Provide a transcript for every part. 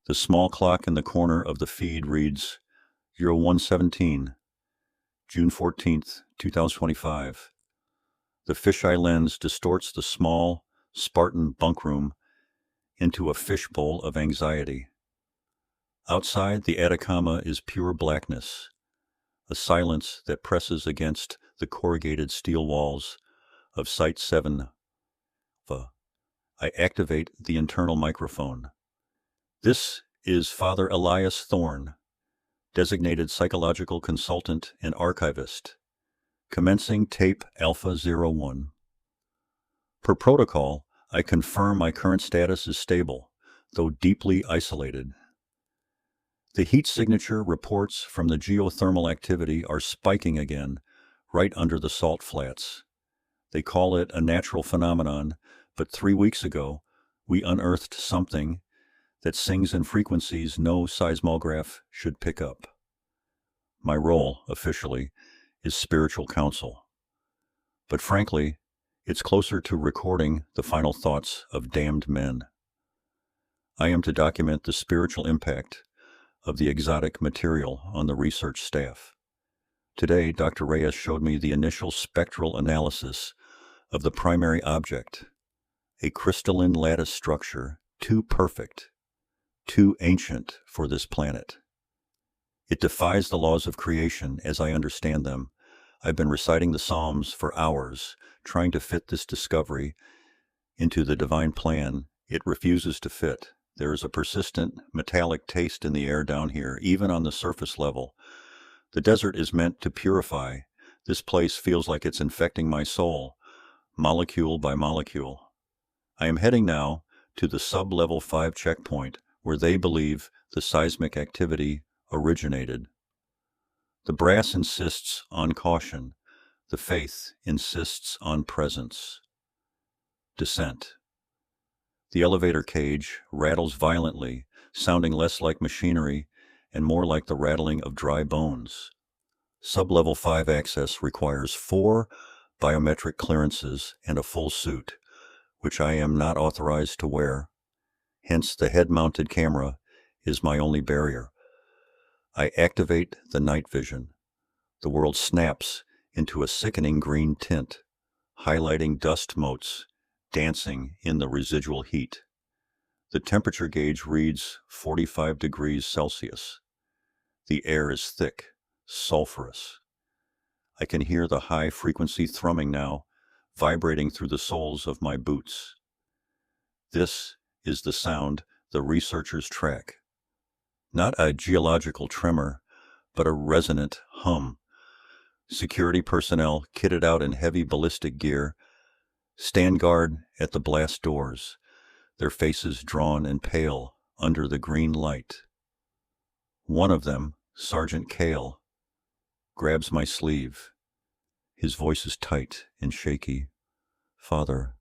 The small clock in the corner of the feed reads 0117, June 14th, 2025. The fisheye lens distorts the small, Spartan bunkroom into a fishbowl of anxiety. Outside, the Atacama is pure blackness, a silence that presses against the corrugated steel walls of Site 7. I activate the internal microphone. This is Father Elias Thorne, designated psychological consultant and archivist, commencing tape Alpha 01. Per protocol, I confirm my current status is stable, though deeply isolated. The heat signature reports from the geothermal activity are spiking again, right under the salt flats. They call it a natural phenomenon, but 3 weeks ago, we unearthed something that sings in frequencies no seismograph should pick up. My role, officially, is spiritual counsel. But frankly, it's closer to recording the final thoughts of damned men. I am to document the spiritual impact of the exotic material on the research staff. Today, Dr. Reyes showed me the initial spectral analysis of the primary object, a crystalline lattice structure too perfect, too ancient for this planet. It defies the laws of creation as I understand them. I've been reciting the Psalms for hours, trying to fit this discovery into the divine plan. It refuses to fit. There is a persistent metallic taste in the air down here, even on the surface level. The desert is meant to purify. This place feels like it's infecting my soul, molecule by molecule. I am heading now to the sub-level 5 checkpoint, where they believe the seismic activity originated. The brass insists on caution. The faith insists on presence. Descent. The elevator cage rattles violently, sounding less like machinery and more like the rattling of dry bones. Sub-level 5 access requires 4 biometric clearances and a full suit, which I am not authorized to wear. Hence, the head-mounted camera is my only barrier. I activate the night vision. The world snaps into a sickening green tint, highlighting dust motes dancing in the residual heat. The temperature gauge reads 45 degrees Celsius. The air is thick, sulfurous. I can hear the high-frequency thrumming now, vibrating through the soles of my boots. This is the sound the researchers track. Not a geological tremor, but a resonant hum. Security personnel, kitted out in heavy ballistic gear, stand guard at the blast doors, their faces drawn and pale under the green light. One of them, Sergeant Cale, grabs my sleeve. His voice is tight and shaky. "Father,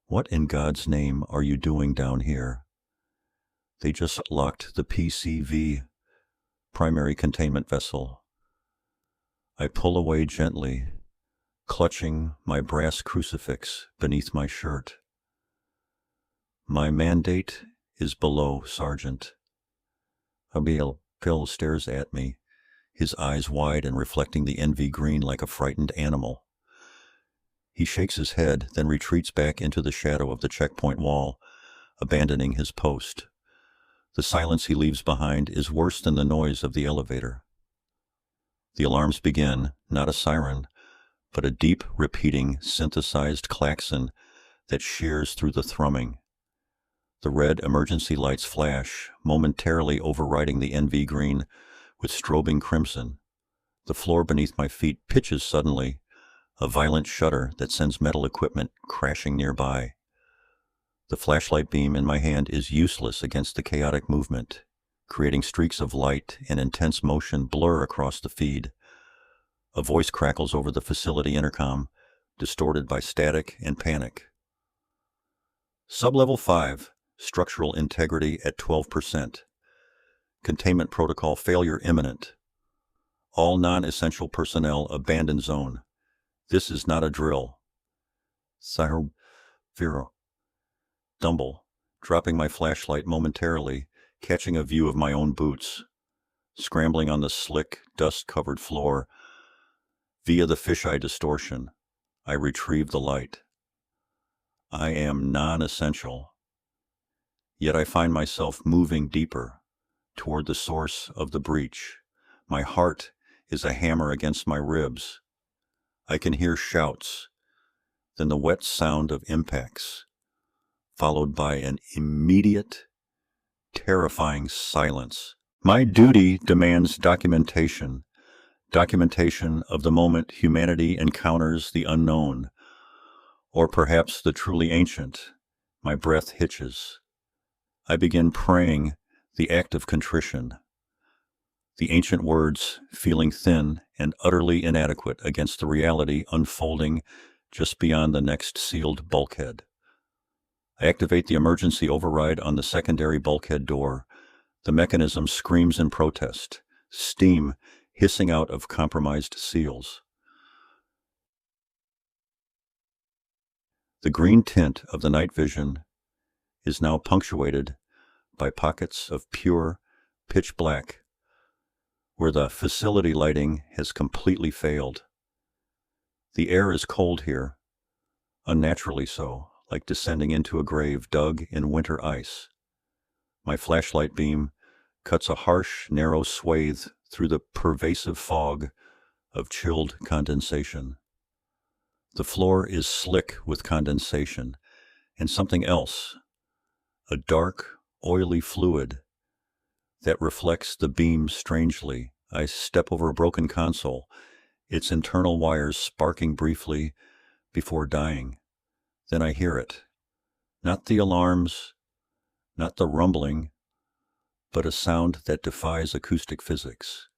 what in God's name are you doing down here?" "They just locked the PCV, primary containment vessel." I pull away gently, clutching my brass crucifix beneath my shirt. "My mandate is below, Sergeant." Abiel Pill stares at me, his eyes wide and reflecting the envy green like a frightened animal. He shakes his head, then retreats back into the shadow of the checkpoint wall, abandoning his post. The silence he leaves behind is worse than the noise of the elevator. The alarms begin, not a siren, but a deep, repeating, synthesized klaxon that shears through the thrumming. The red emergency lights flash, momentarily overriding the NV green with strobing crimson. The floor beneath my feet pitches suddenly, a violent shudder that sends metal equipment crashing nearby. The flashlight beam in my hand is useless against the chaotic movement, creating streaks of light and intense motion blur across the feed. A voice crackles over the facility intercom, distorted by static and panic. Sublevel 5, structural integrity at 12%. Containment protocol failure imminent. All non-essential personnel abandon zone. This is not a drill. Sire Vero. Dumble, dropping my flashlight momentarily, catching a view of my own boots, scrambling on the slick, dust-covered floor. Via the fisheye distortion, I retrieve the light. I am non-essential, yet I find myself moving deeper toward the source of the breach. My heart is a hammer against my ribs. I can hear shouts, then the wet sound of impacts, followed by an immediate, terrifying silence. My duty demands documentation of the moment humanity encounters the unknown, or perhaps the truly ancient. My breath hitches. I begin praying the act of contrition, the ancient words feeling thin and utterly inadequate against the reality unfolding just beyond the next sealed bulkhead. I activate the emergency override on the secondary bulkhead door. The mechanism screams in protest, steam hissing out of compromised seals. The green tint of the night vision is now punctuated by pockets of pure pitch black, where the facility lighting has completely failed. The air is cold here, unnaturally so, like descending into a grave dug in winter ice. My flashlight beam cuts a harsh, narrow swathe through the pervasive fog of chilled condensation. The floor is slick with condensation, and something else, a dark, oily fluid that reflects the beam strangely. I step over a broken console, its internal wires sparking briefly before dying. Then I hear it. Not the alarms, not the rumbling, but a sound that defies acoustic physics.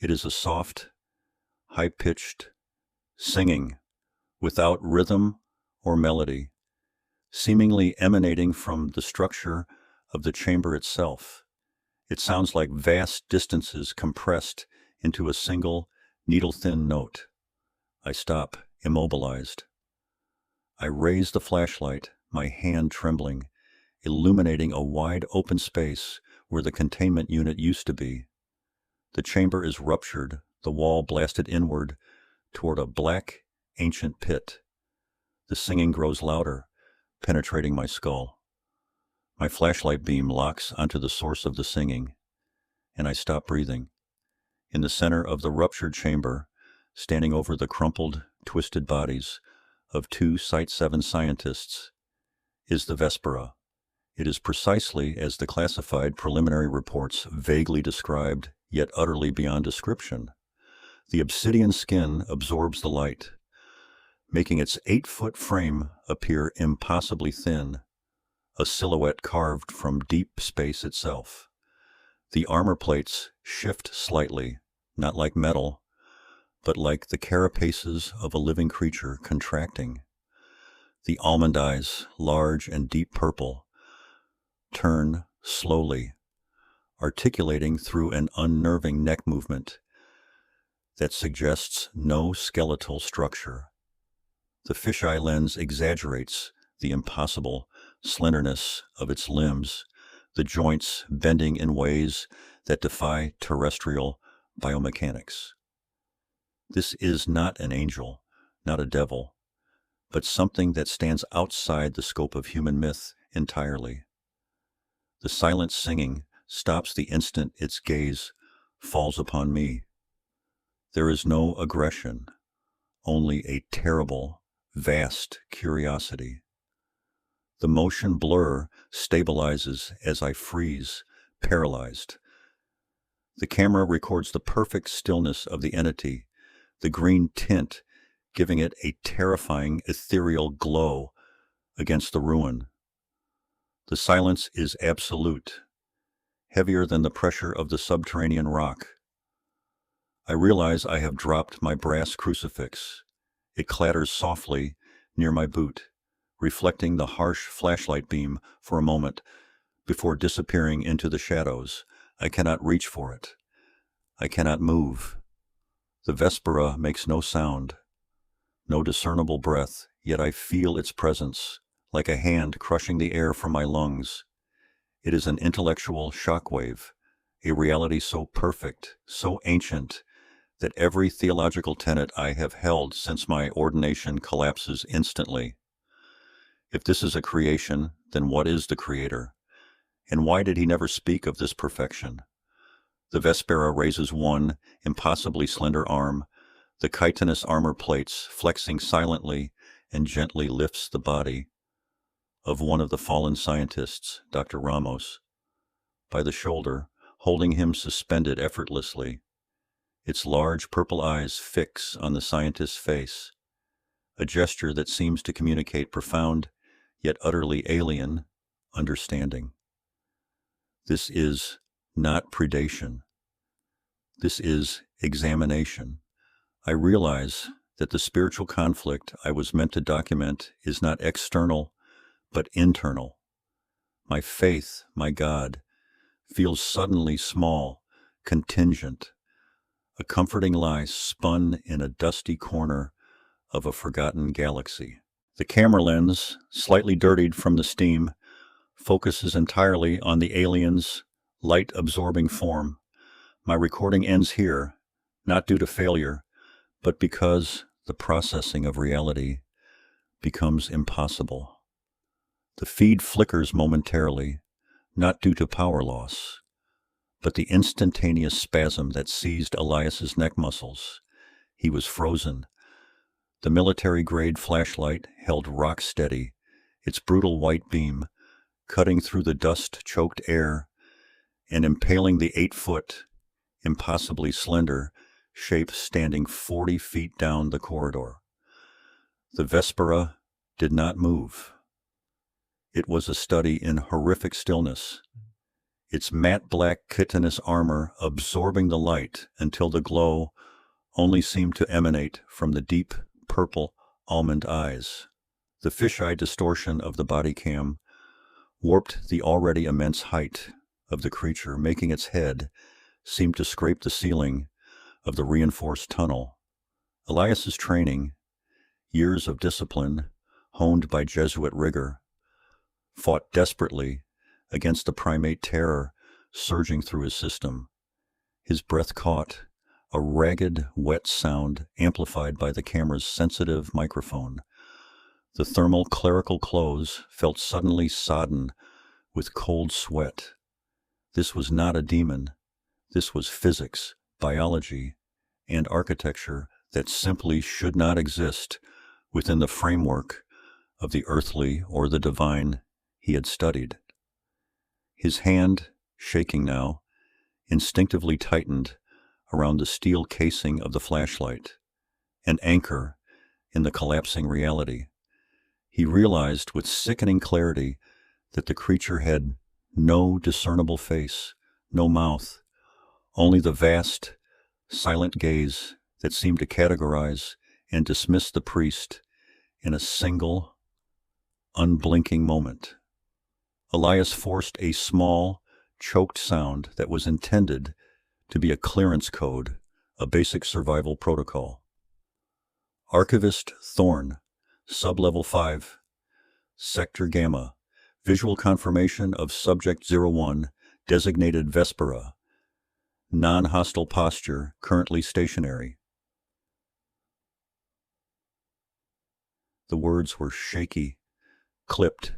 It is a soft, high-pitched singing without rhythm or melody, seemingly emanating from the structure of the chamber itself. It sounds like vast distances compressed into a single, needle-thin note. I stop, immobilized. I raise the flashlight, my hand trembling, illuminating a wide open space where the containment unit used to be. The chamber is ruptured, the wall blasted inward toward a black, ancient pit. The singing grows louder, penetrating my skull. My flashlight beam locks onto the source of the singing, and I stop breathing. In the center of the ruptured chamber, standing over the crumpled, twisted bodies of two Site 7 scientists, is the Vespera. It is precisely as the classified preliminary reports vaguely described, yet utterly beyond description. The obsidian skin absorbs the light, making its 8-foot frame appear impossibly thin, a silhouette carved from deep space itself. The armor plates shift slightly, not like metal, but like the carapaces of a living creature contracting. The almond eyes, large and deep purple, turn slowly, articulating through an unnerving neck movement that suggests no skeletal structure. The fisheye lens exaggerates the impossible slenderness of its limbs, the joints bending in ways that defy terrestrial biomechanics. This is not an angel, not a devil, but something that stands outside the scope of human myth entirely. The silent singing stops the instant its gaze falls upon me. There is no aggression, only a terrible, vast curiosity. The motion blur stabilizes as I freeze, paralyzed. The camera records the perfect stillness of the entity, the green tint giving it a terrifying ethereal glow against the ruin. The silence is absolute, heavier than the pressure of the subterranean rock. I realize I have dropped my brass crucifix. It clatters softly near my boot, reflecting the harsh flashlight beam for a moment before disappearing into the shadows. I cannot reach for it. I cannot move. The Vespera makes no sound, no discernible breath, yet I feel its presence, like a hand crushing the air from my lungs. It is an intellectual shockwave, a reality so perfect, so ancient, that every theological tenet I have held since my ordination collapses instantly. If this is a creation, then what is the Creator? And why did he never speak of this perfection? The Vespera raises one impossibly slender arm, the chitinous armor plates flexing silently, and gently lifts the body of one of the fallen scientists, Dr. Ramos, by the shoulder, holding him suspended effortlessly. Its large purple eyes fix on the scientist's face, a gesture that seems to communicate profound, yet utterly alien, understanding. This is not predation. This is examination. I realize that the spiritual conflict I was meant to document is not external, but internal. My faith, my God, feels suddenly small, contingent, a comforting lie spun in a dusty corner of a forgotten galaxy. The camera lens, slightly dirtied from the steam, focuses entirely on the alien's light-absorbing form. My recording ends here, not due to failure, but because the processing of reality becomes impossible. The feed flickers momentarily, not due to power loss, but the instantaneous spasm that seized Elias's neck muscles. He was frozen. The military-grade flashlight held rock steady, its brutal white beam cutting through the dust-choked air and impaling the 8-foot, impossibly slender shape standing 40 feet down the corridor. The Vespera did not move. It was a study in horrific stillness, its matte black chitinous armor absorbing the light until the glow only seemed to emanate from the deep purple almond eyes. The fisheye distortion of the bodycam warped the already immense height of the creature, making its head seem to scrape the ceiling of the reinforced tunnel. Elias's training, years of discipline honed by Jesuit rigor, fought desperately against the primate terror surging through his system. His breath caught, a ragged, wet sound amplified by the camera's sensitive microphone. The thermal clerical clothes felt suddenly sodden with cold sweat. This was not a demon. This was physics, biology, and architecture that simply should not exist within the framework of the earthly or the divine he had studied. His hand, shaking now, instinctively tightened around the steel casing of the flashlight, an anchor in the collapsing reality. He realized with sickening clarity that the creature had no discernible face, no mouth, only the vast, silent gaze that seemed to categorize and dismiss the priest in a single, unblinking moment. Elias forced a small, choked sound that was intended to be a clearance code, a basic survival protocol. Archivist Thorne, Sub-Level 5, Sector Gamma, visual confirmation of Subject 01, designated Vespera, non-hostile posture, currently stationary. The words were shaky, clipped,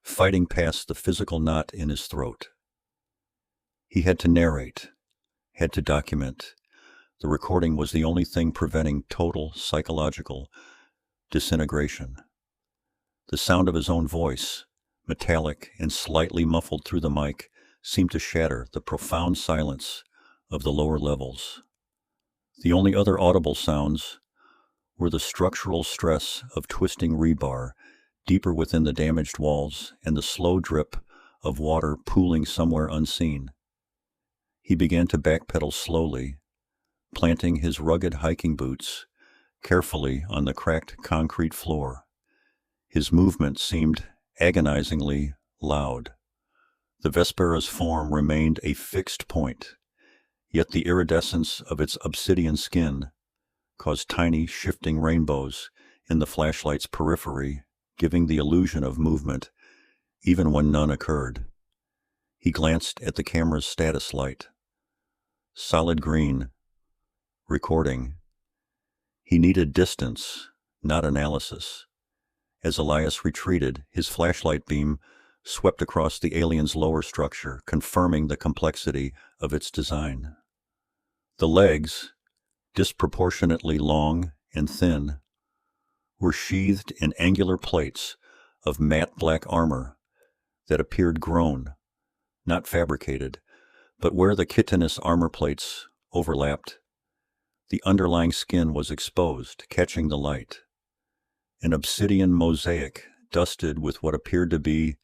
fighting past the physical knot in his throat. He had to narrate, had to document. The recording was the only thing preventing total psychological disintegration. The sound of his own voice, metallic and slightly muffled through the mic, seemed to shatter the profound silence of the lower levels. The only other audible sounds were the structural stress of twisting rebar deeper within the damaged walls and the slow drip of water pooling somewhere unseen. He began to backpedal slowly, planting his rugged hiking boots carefully on the cracked concrete floor. His movement seemed agonizingly loud. The Vespera's form remained a fixed point, yet the iridescence of its obsidian skin caused tiny shifting rainbows in the flashlight's periphery, giving the illusion of movement even when none occurred. He glanced at the camera's status light. Solid green. Recording. He needed distance, not analysis. As Elias retreated, his flashlight beam swept across the alien's lower structure, confirming the complexity of its design. The legs, disproportionately long and thin, were sheathed in angular plates of matte black armor that appeared grown, not fabricated, but where the chitinous armor plates overlapped, the underlying skin was exposed, catching the light. An obsidian mosaic dusted with what appeared to be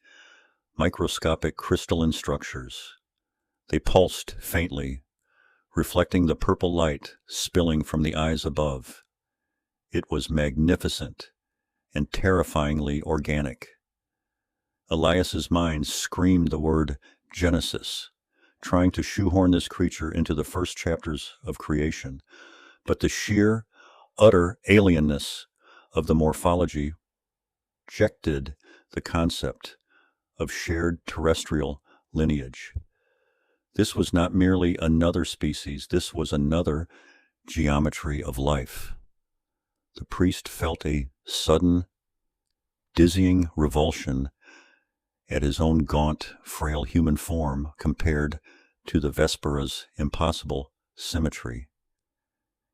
microscopic crystalline structures. They pulsed faintly, reflecting the purple light spilling from the eyes above. It was magnificent and terrifyingly organic. Elias's mind screamed the word Genesis, trying to shoehorn this creature into the first chapters of creation, but the sheer, utter alienness of the morphology rejected the concept of shared terrestrial lineage. This was not merely another species, this was another geometry of life. The priest felt a sudden, dizzying revulsion at his own gaunt, frail human form compared to the Vespera's impossible symmetry.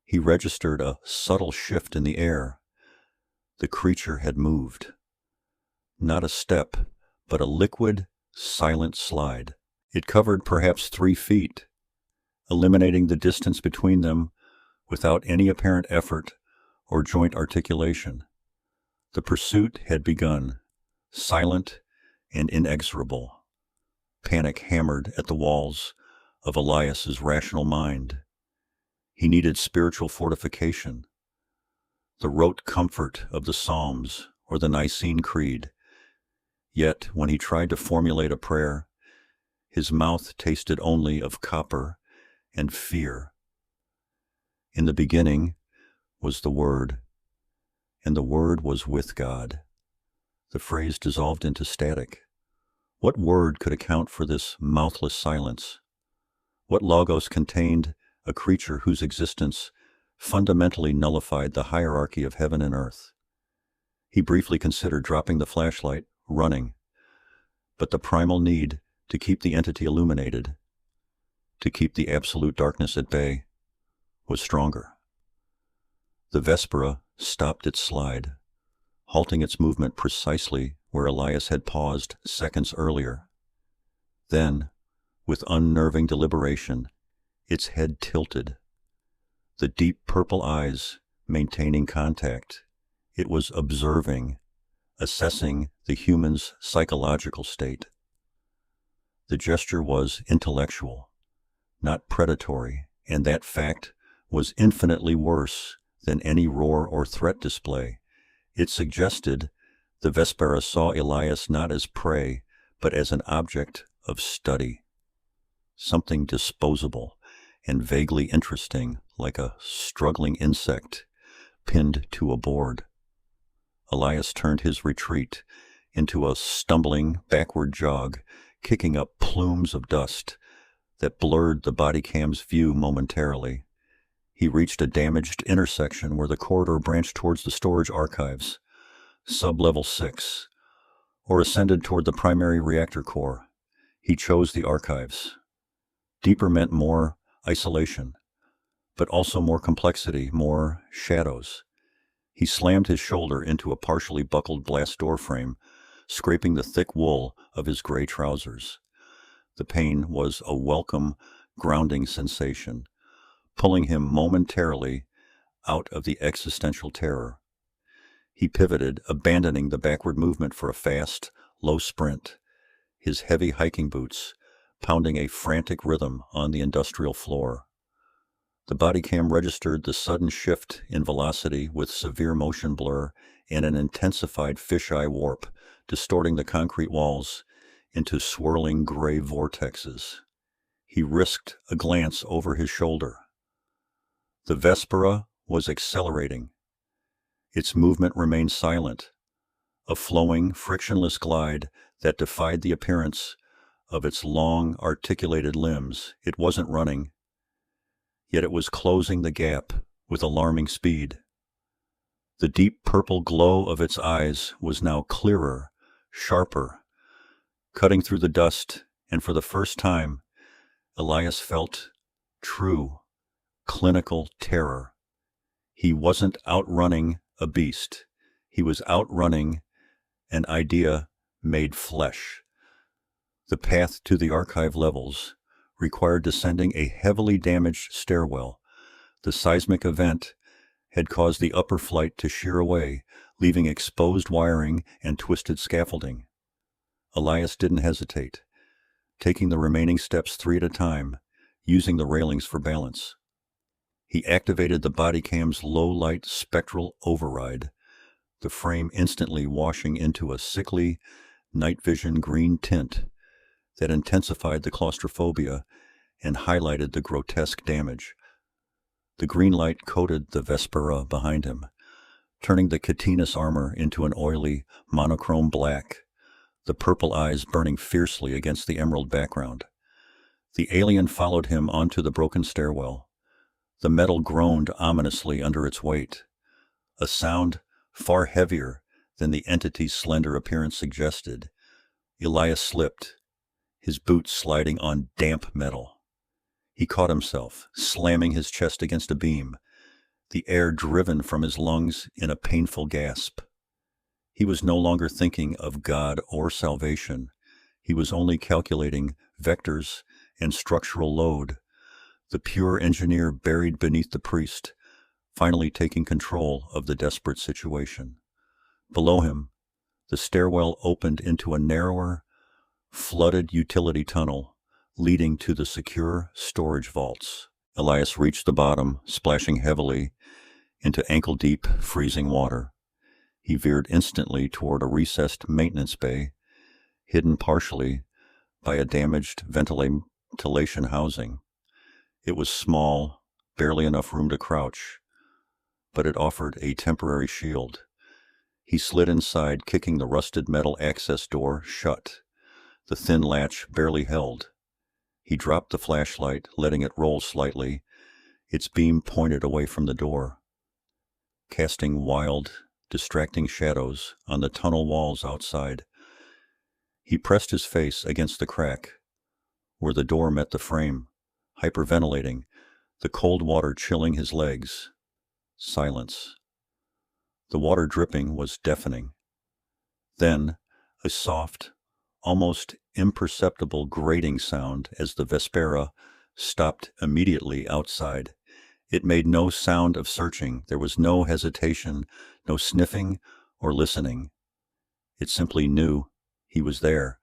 He registered a subtle shift in the air. The creature had moved. Not a step, but a liquid, silent slide. It covered perhaps 3 feet, eliminating the distance between them without any apparent effort or joint articulation. The pursuit had begun, silent and inexorable. Panic hammered at the walls of Elias's rational mind. He needed spiritual fortification, the rote comfort of the Psalms or the Nicene Creed. Yet, when he tried to formulate a prayer, his mouth tasted only of copper and fear. In the beginning was the Word, and the Word was with God. The phrase dissolved into static. What word could account for this mouthless silence? What logos contained a creature whose existence fundamentally nullified the hierarchy of heaven and earth? He briefly considered dropping the flashlight, running, but the primal need to keep the entity illuminated, to keep the absolute darkness at bay, was stronger. The Vespera stopped its slide, halting its movement precisely where Elias had paused seconds earlier. Then, with unnerving deliberation, its head tilted, the deep purple eyes maintaining contact. It was observing, assessing the human's psychological state. The gesture was intellectual, not predatory, and that fact was infinitely worse than any roar or threat display. It suggested the Vespera saw Elias not as prey, but as an object of study, something disposable and vaguely interesting, like a struggling insect pinned to a board. Elias turned his retreat into a stumbling backward jog, kicking up plumes of dust that blurred the bodycam's view momentarily. He reached a damaged intersection where the corridor branched towards the storage archives, sub-level 6, or ascended toward the primary reactor core. He chose the archives. Deeper meant more isolation, but also more complexity, more shadows. He slammed his shoulder into a partially buckled blast door frame, scraping the thick wool of his gray trousers. The pain was a welcome, grounding sensation, pulling him momentarily out of the existential terror. He pivoted, abandoning the backward movement for a fast, low sprint, his heavy hiking boots pounding a frantic rhythm on the industrial floor. The bodycam registered the sudden shift in velocity with severe motion blur and an intensified fisheye warp, distorting the concrete walls into swirling gray vortexes. He risked a glance over his shoulder. The Vespera was accelerating. Its movement remained silent, a flowing, frictionless glide that defied the appearance of its long, articulated limbs. It wasn't running, yet it was closing the gap with alarming speed. The deep purple glow of its eyes was now clearer, sharper, cutting through the dust, and for the first time, Elias felt true, clinical terror. He wasn't outrunning a beast. He was outrunning an idea made flesh. The path to the archive levels required descending a heavily damaged stairwell. The seismic event had caused the upper flight to shear away, leaving exposed wiring and twisted scaffolding. Elias didn't hesitate, taking the remaining steps 3 at a time, using the railings for balance. He activated the bodycam's low-light spectral override, the frame instantly washing into a sickly, night vision green tint that intensified the claustrophobia and highlighted the grotesque damage. The green light coated the Vespera behind him, turning the chitinous armor into an oily, monochrome black, the purple eyes burning fiercely against the emerald background. The alien followed him onto the broken stairwell. The metal groaned ominously under its weight, a sound far heavier than the entity's slender appearance suggested. Elias slipped, his boots sliding on damp metal. He caught himself, slamming his chest against a beam, the air driven from his lungs in a painful gasp. He was no longer thinking of God or salvation. He was only calculating vectors and structural load, the pure engineer buried beneath the priest, finally taking control of the desperate situation. Below him, the stairwell opened into a narrower, flooded utility tunnel leading to the secure storage vaults. Elias reached the bottom, splashing heavily into ankle-deep, freezing water. He veered instantly toward a recessed maintenance bay, hidden partially by a damaged ventilation housing. It was small, barely enough room to crouch, but it offered a temporary shield. He slid inside, kicking the rusted metal access door shut. The thin latch barely held. He dropped the flashlight, letting it roll slightly, its beam pointed away from the door, casting wild, distracting shadows on the tunnel walls outside. He pressed his face against the crack, where the door met the frame, hyperventilating, the cold water chilling his legs. Silence. The water dripping was deafening. Then, a soft, almost imperceptible grating sound as the Vespera stopped immediately outside. It made no sound of searching. There was no hesitation, no sniffing or listening. It simply knew he was there.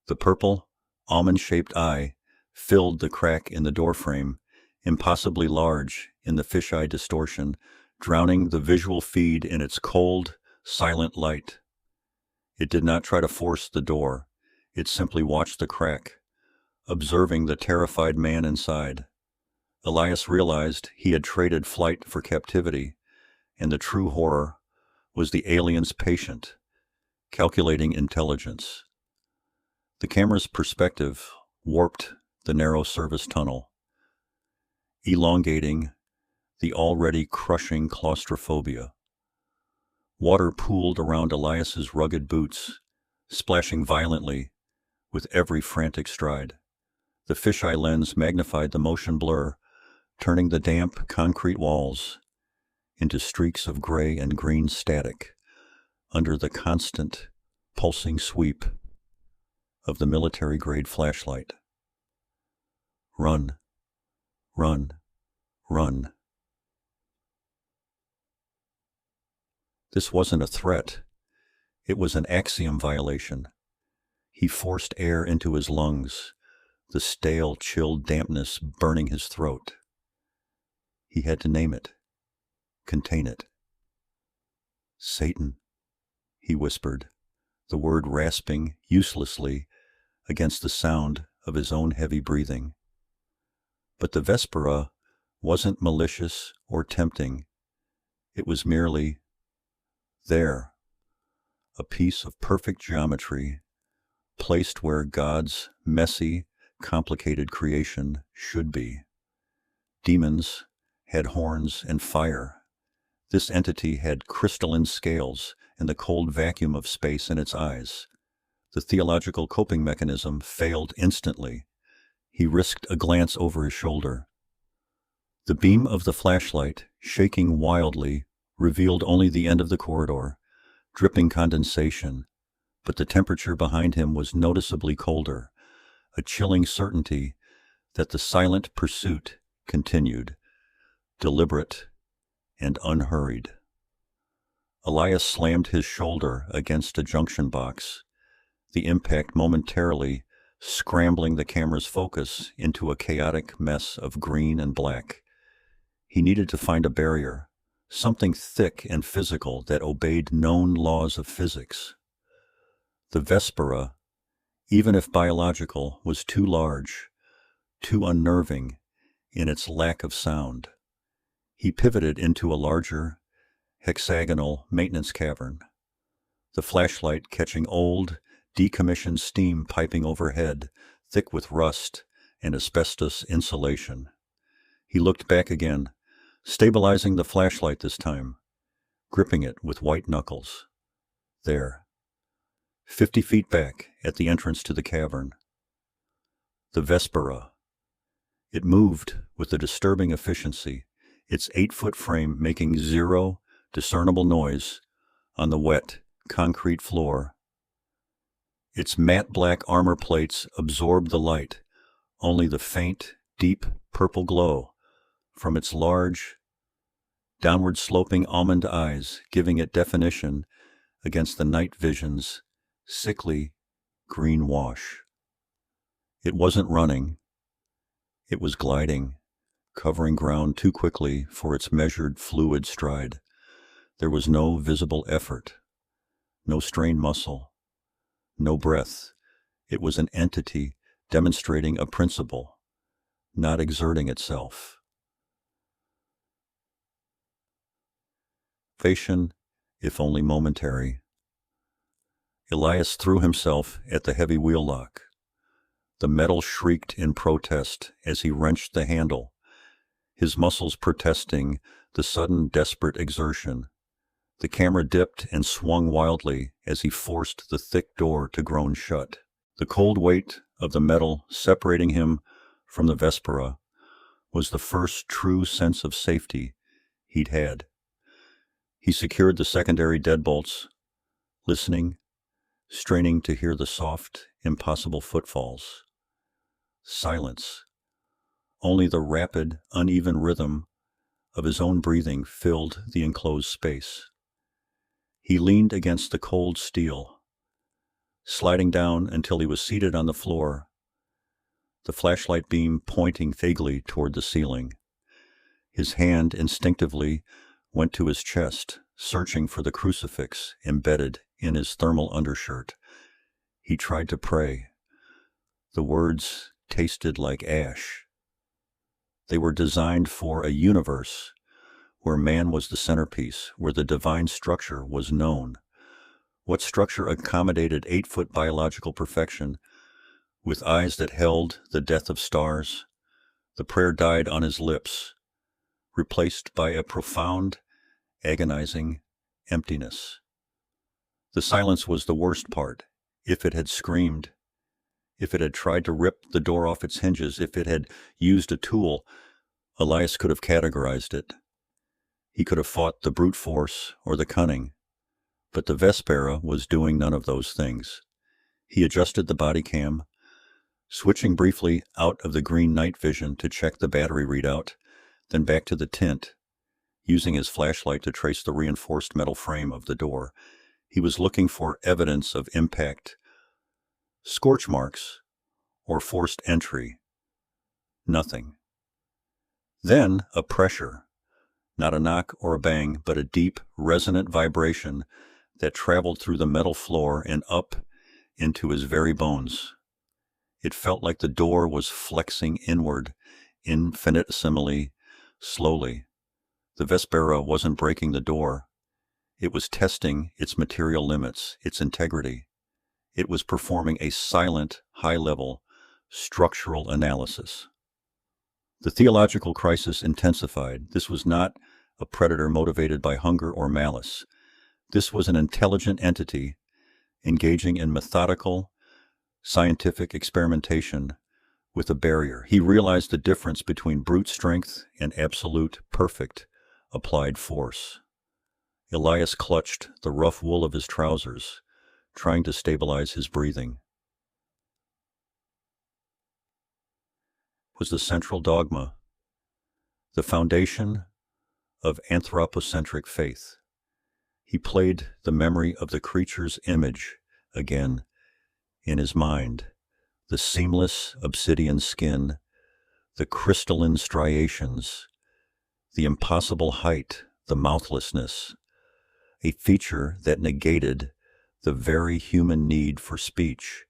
The purple, almond-shaped eye filled the crack in the doorframe, impossibly large in the fisheye distortion, drowning the visual feed in its cold, silent light. It did not try to force the door. It simply watched the crack, observing the terrified man inside. Elias realized he had traded flight for captivity, and the true horror was the alien's patient, calculating intelligence. The camera's perspective warped the narrow service tunnel, elongating the already crushing claustrophobia. Water pooled around Elias's rugged boots, splashing violently with every frantic stride. The fisheye lens magnified the motion blur, turning the damp concrete walls into streaks of gray and green static under the constant, pulsing sweep of the military-grade flashlight. Run, run, run. This wasn't a threat. It was an axiom violation. He forced air into his lungs, the stale, chilled dampness burning his throat. He had to name it, contain it. Satan, he whispered, the word rasping uselessly against the sound of his own heavy breathing. But the Vespera wasn't malicious or tempting. It was merely there, a piece of perfect geometry placed where God's messy, complicated creation should be. Demons had horns and fire. This entity had crystalline scales and the cold vacuum of space in its eyes. The theological coping mechanism failed instantly. He risked a glance over his shoulder. The beam of the flashlight, shaking wildly, revealed only the end of the corridor, dripping condensation, but the temperature behind him was noticeably colder, a chilling certainty that the silent pursuit continued, deliberate and unhurried. Elias slammed his shoulder against a junction box, the impact momentarily scrambling the camera's focus into a chaotic mess of green and black. He needed to find a barrier, something thick and physical that obeyed known laws of physics. The Vespera, even if biological, was too large, too unnerving in its lack of sound. He pivoted into a larger, hexagonal maintenance cavern, the flashlight catching old, decommissioned steam piping overhead, thick with rust and asbestos insulation. He looked back again, stabilizing the flashlight this time, gripping it with white knuckles. There, 50 feet back at the entrance to the cavern. The Vespera. It moved with a disturbing efficiency, its 8-foot frame making zero discernible noise on the wet, concrete floor. Its matte black armor plates absorbed the light, only the faint, deep purple glow from its large, downward-sloping almond eyes giving it definition against the night vision's sickly green wash. It wasn't running. It was gliding, covering ground too quickly for its measured, fluid stride. There was no visible effort, no strained muscle, no breath. It was an entity demonstrating a principle, not exerting itself. Salvation, if only momentary. Elias threw himself at the heavy wheel lock. The metal shrieked in protest as he wrenched the handle, his muscles protesting the sudden desperate exertion. The camera dipped and swung wildly as he forced the thick door to groan shut. The cold weight of the metal separating him from the Vespera was the first true sense of safety he'd had. He secured the secondary deadbolts, listening, straining to hear the soft, impossible footfalls. Silence. Only the rapid, uneven rhythm of his own breathing filled the enclosed space. He leaned against the cold steel, sliding down until he was seated on the floor, the flashlight beam pointing vaguely toward the ceiling. His hand instinctively went to his chest, searching for the crucifix embedded in his thermal undershirt. He tried to pray. The words tasted like ash. They were designed for a universe where man was the centerpiece, where the divine structure was known. What structure accommodated 8-foot biological perfection, with eyes that held the death of stars? The prayer died on his lips, replaced by a profound, agonizing emptiness. The silence was the worst part. If it had screamed, if it had tried to rip the door off its hinges, if it had used a tool, Elias could have categorized it. He could have fought the brute force or the cunning, but the Vespera was doing none of those things. He adjusted the body cam, switching briefly out of the green night vision to check the battery readout, then back to the tint, using his flashlight to trace the reinforced metal frame of the door. He was looking for evidence of impact, scorch marks, or forced entry. Nothing. Then a pressure. Not a knock or a bang, but a deep, resonant vibration that traveled through the metal floor and up into his very bones. It felt like the door was flexing inward, infinitesimally, slowly. The Vespera wasn't breaking the door. It was testing its material limits, its integrity. It was performing a silent, high-level, structural analysis. The theological crisis intensified. This was not a predator motivated by hunger or malice. This was an intelligent entity engaging in methodical, scientific experimentation with a barrier. He realized the difference between brute strength and absolute, perfect, applied force. Elias clutched the rough wool of his trousers, trying to stabilize his breathing. Was the central dogma, the foundation of anthropocentric faith. He played the memory of the creature's image again in his mind, the seamless obsidian skin, the crystalline striations, the impossible height, the mouthlessness, a feature that negated the very human need for speech,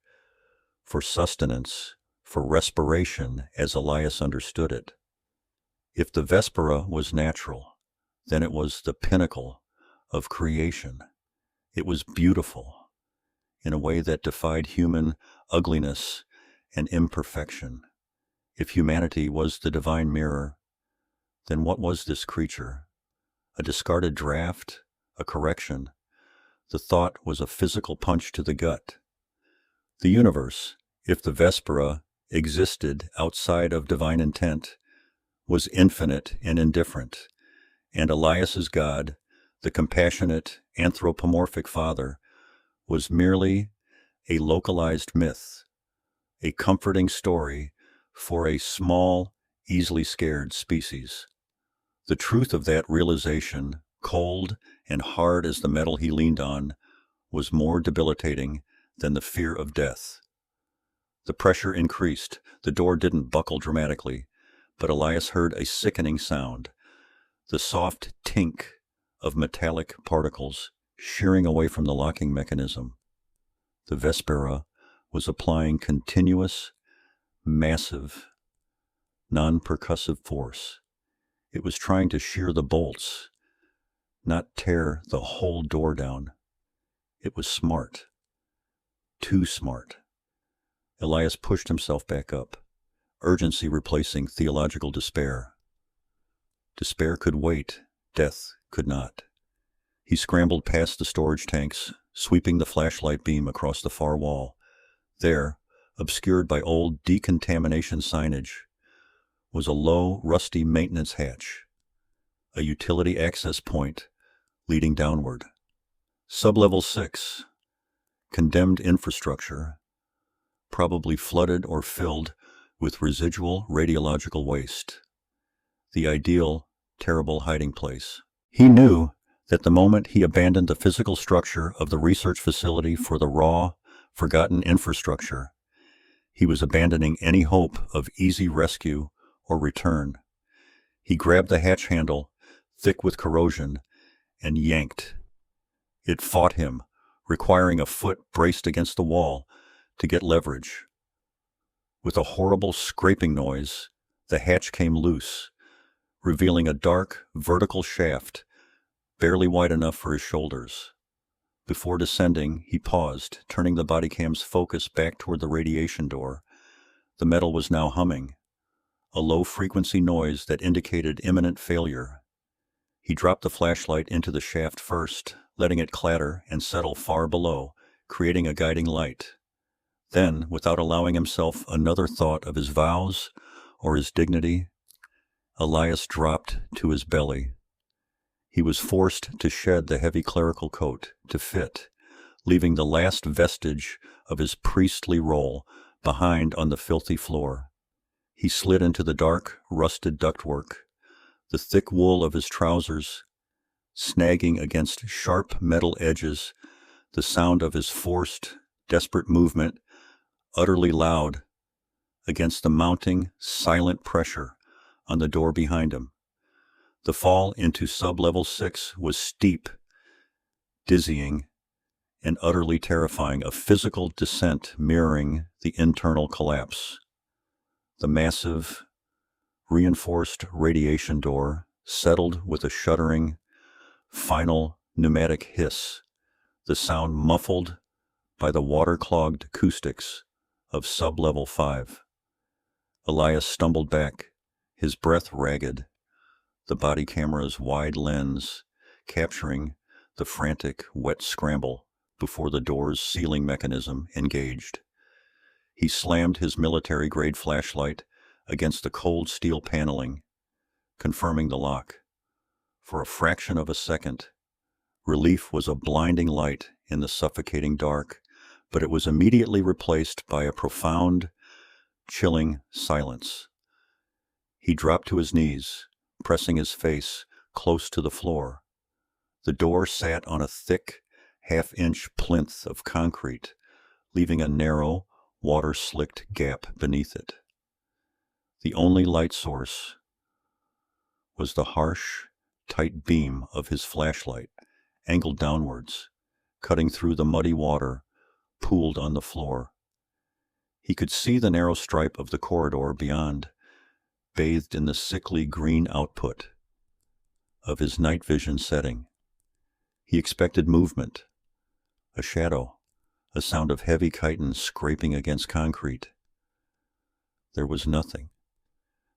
for sustenance, for respiration as Elias understood it. If the Vespera was natural, then it was the pinnacle of creation. It was beautiful in a way that defied human ugliness and imperfection. If humanity was the divine mirror, then what was this creature? A discarded draft? A correction? The thought was a physical punch to the gut. The universe, if the Vespera existed outside of divine intent, was infinite and indifferent, and Elias's God, the compassionate, anthropomorphic Father, was merely a localized myth, a comforting story for a small, easily scared species. The truth of that realization, cold and hard as the metal he leaned on, was more debilitating than the fear of death. The pressure increased. The door didn't buckle dramatically, but Elias heard a sickening sound, the soft tink of metallic particles shearing away from the locking mechanism. The Vespera was applying continuous, massive, non-percussive force. It was trying to shear the bolts, not tear the whole door down. It was smart. Too smart. Elias pushed himself back up, urgency replacing theological despair. Despair could wait, death could not. He scrambled past the storage tanks, sweeping the flashlight beam across the far wall. There, obscured by old decontamination signage, was a low, rusty maintenance hatch, a utility access point leading downward. Sublevel 6, condemned infrastructure, probably flooded or filled with residual radiological waste. The ideal, terrible hiding place. He knew that the moment he abandoned the physical structure of the research facility for the raw, forgotten infrastructure, he was abandoning any hope of easy rescue or return. He grabbed the hatch handle, thick with corrosion, and yanked. It fought him, requiring a foot braced against the wall to get leverage. With a horrible scraping noise, the hatch came loose, revealing a dark, vertical shaft, barely wide enough for his shoulders. Before descending, he paused, turning the bodycam's focus back toward the radiation door. The metal was now humming, a low-frequency noise that indicated imminent failure. He dropped the flashlight into the shaft first, letting it clatter and settle far below, creating a guiding light. Then, without allowing himself another thought of his vows or his dignity, Elias dropped to his belly. He was forced to shed the heavy clerical coat to fit, leaving the last vestige of his priestly role behind on the filthy floor. He slid into the dark, rusted ductwork, the thick wool of his trousers snagging against sharp metal edges, the sound of his forced, desperate movement utterly loud against the mounting, silent pressure on the door behind him. The fall into sub-level 6 was steep, dizzying, and utterly terrifying, a physical descent mirroring the internal collapse. The massive, reinforced radiation door settled with a shuddering, final pneumatic hiss, the sound muffled by the water-clogged acoustics of sub-level 5. Elias stumbled back, his breath ragged, the body camera's wide lens capturing the frantic, wet scramble before the door's sealing mechanism engaged. He slammed his military-grade flashlight against the cold steel paneling, confirming the lock. For a fraction of a second, relief was a blinding light in the suffocating dark, but it was immediately replaced by a profound, chilling silence. He dropped to his knees, pressing his face close to the floor. The door sat on a thick, half-inch plinth of concrete, leaving a narrow, water-slicked gap beneath it. The only light source was the harsh, tight beam of his flashlight, angled downwards, cutting through the muddy water pooled on the floor. He could see the narrow stripe of the corridor beyond, bathed in the sickly green output of his night vision setting. He expected movement, a shadow, a sound of heavy chitin scraping against concrete. There was nothing.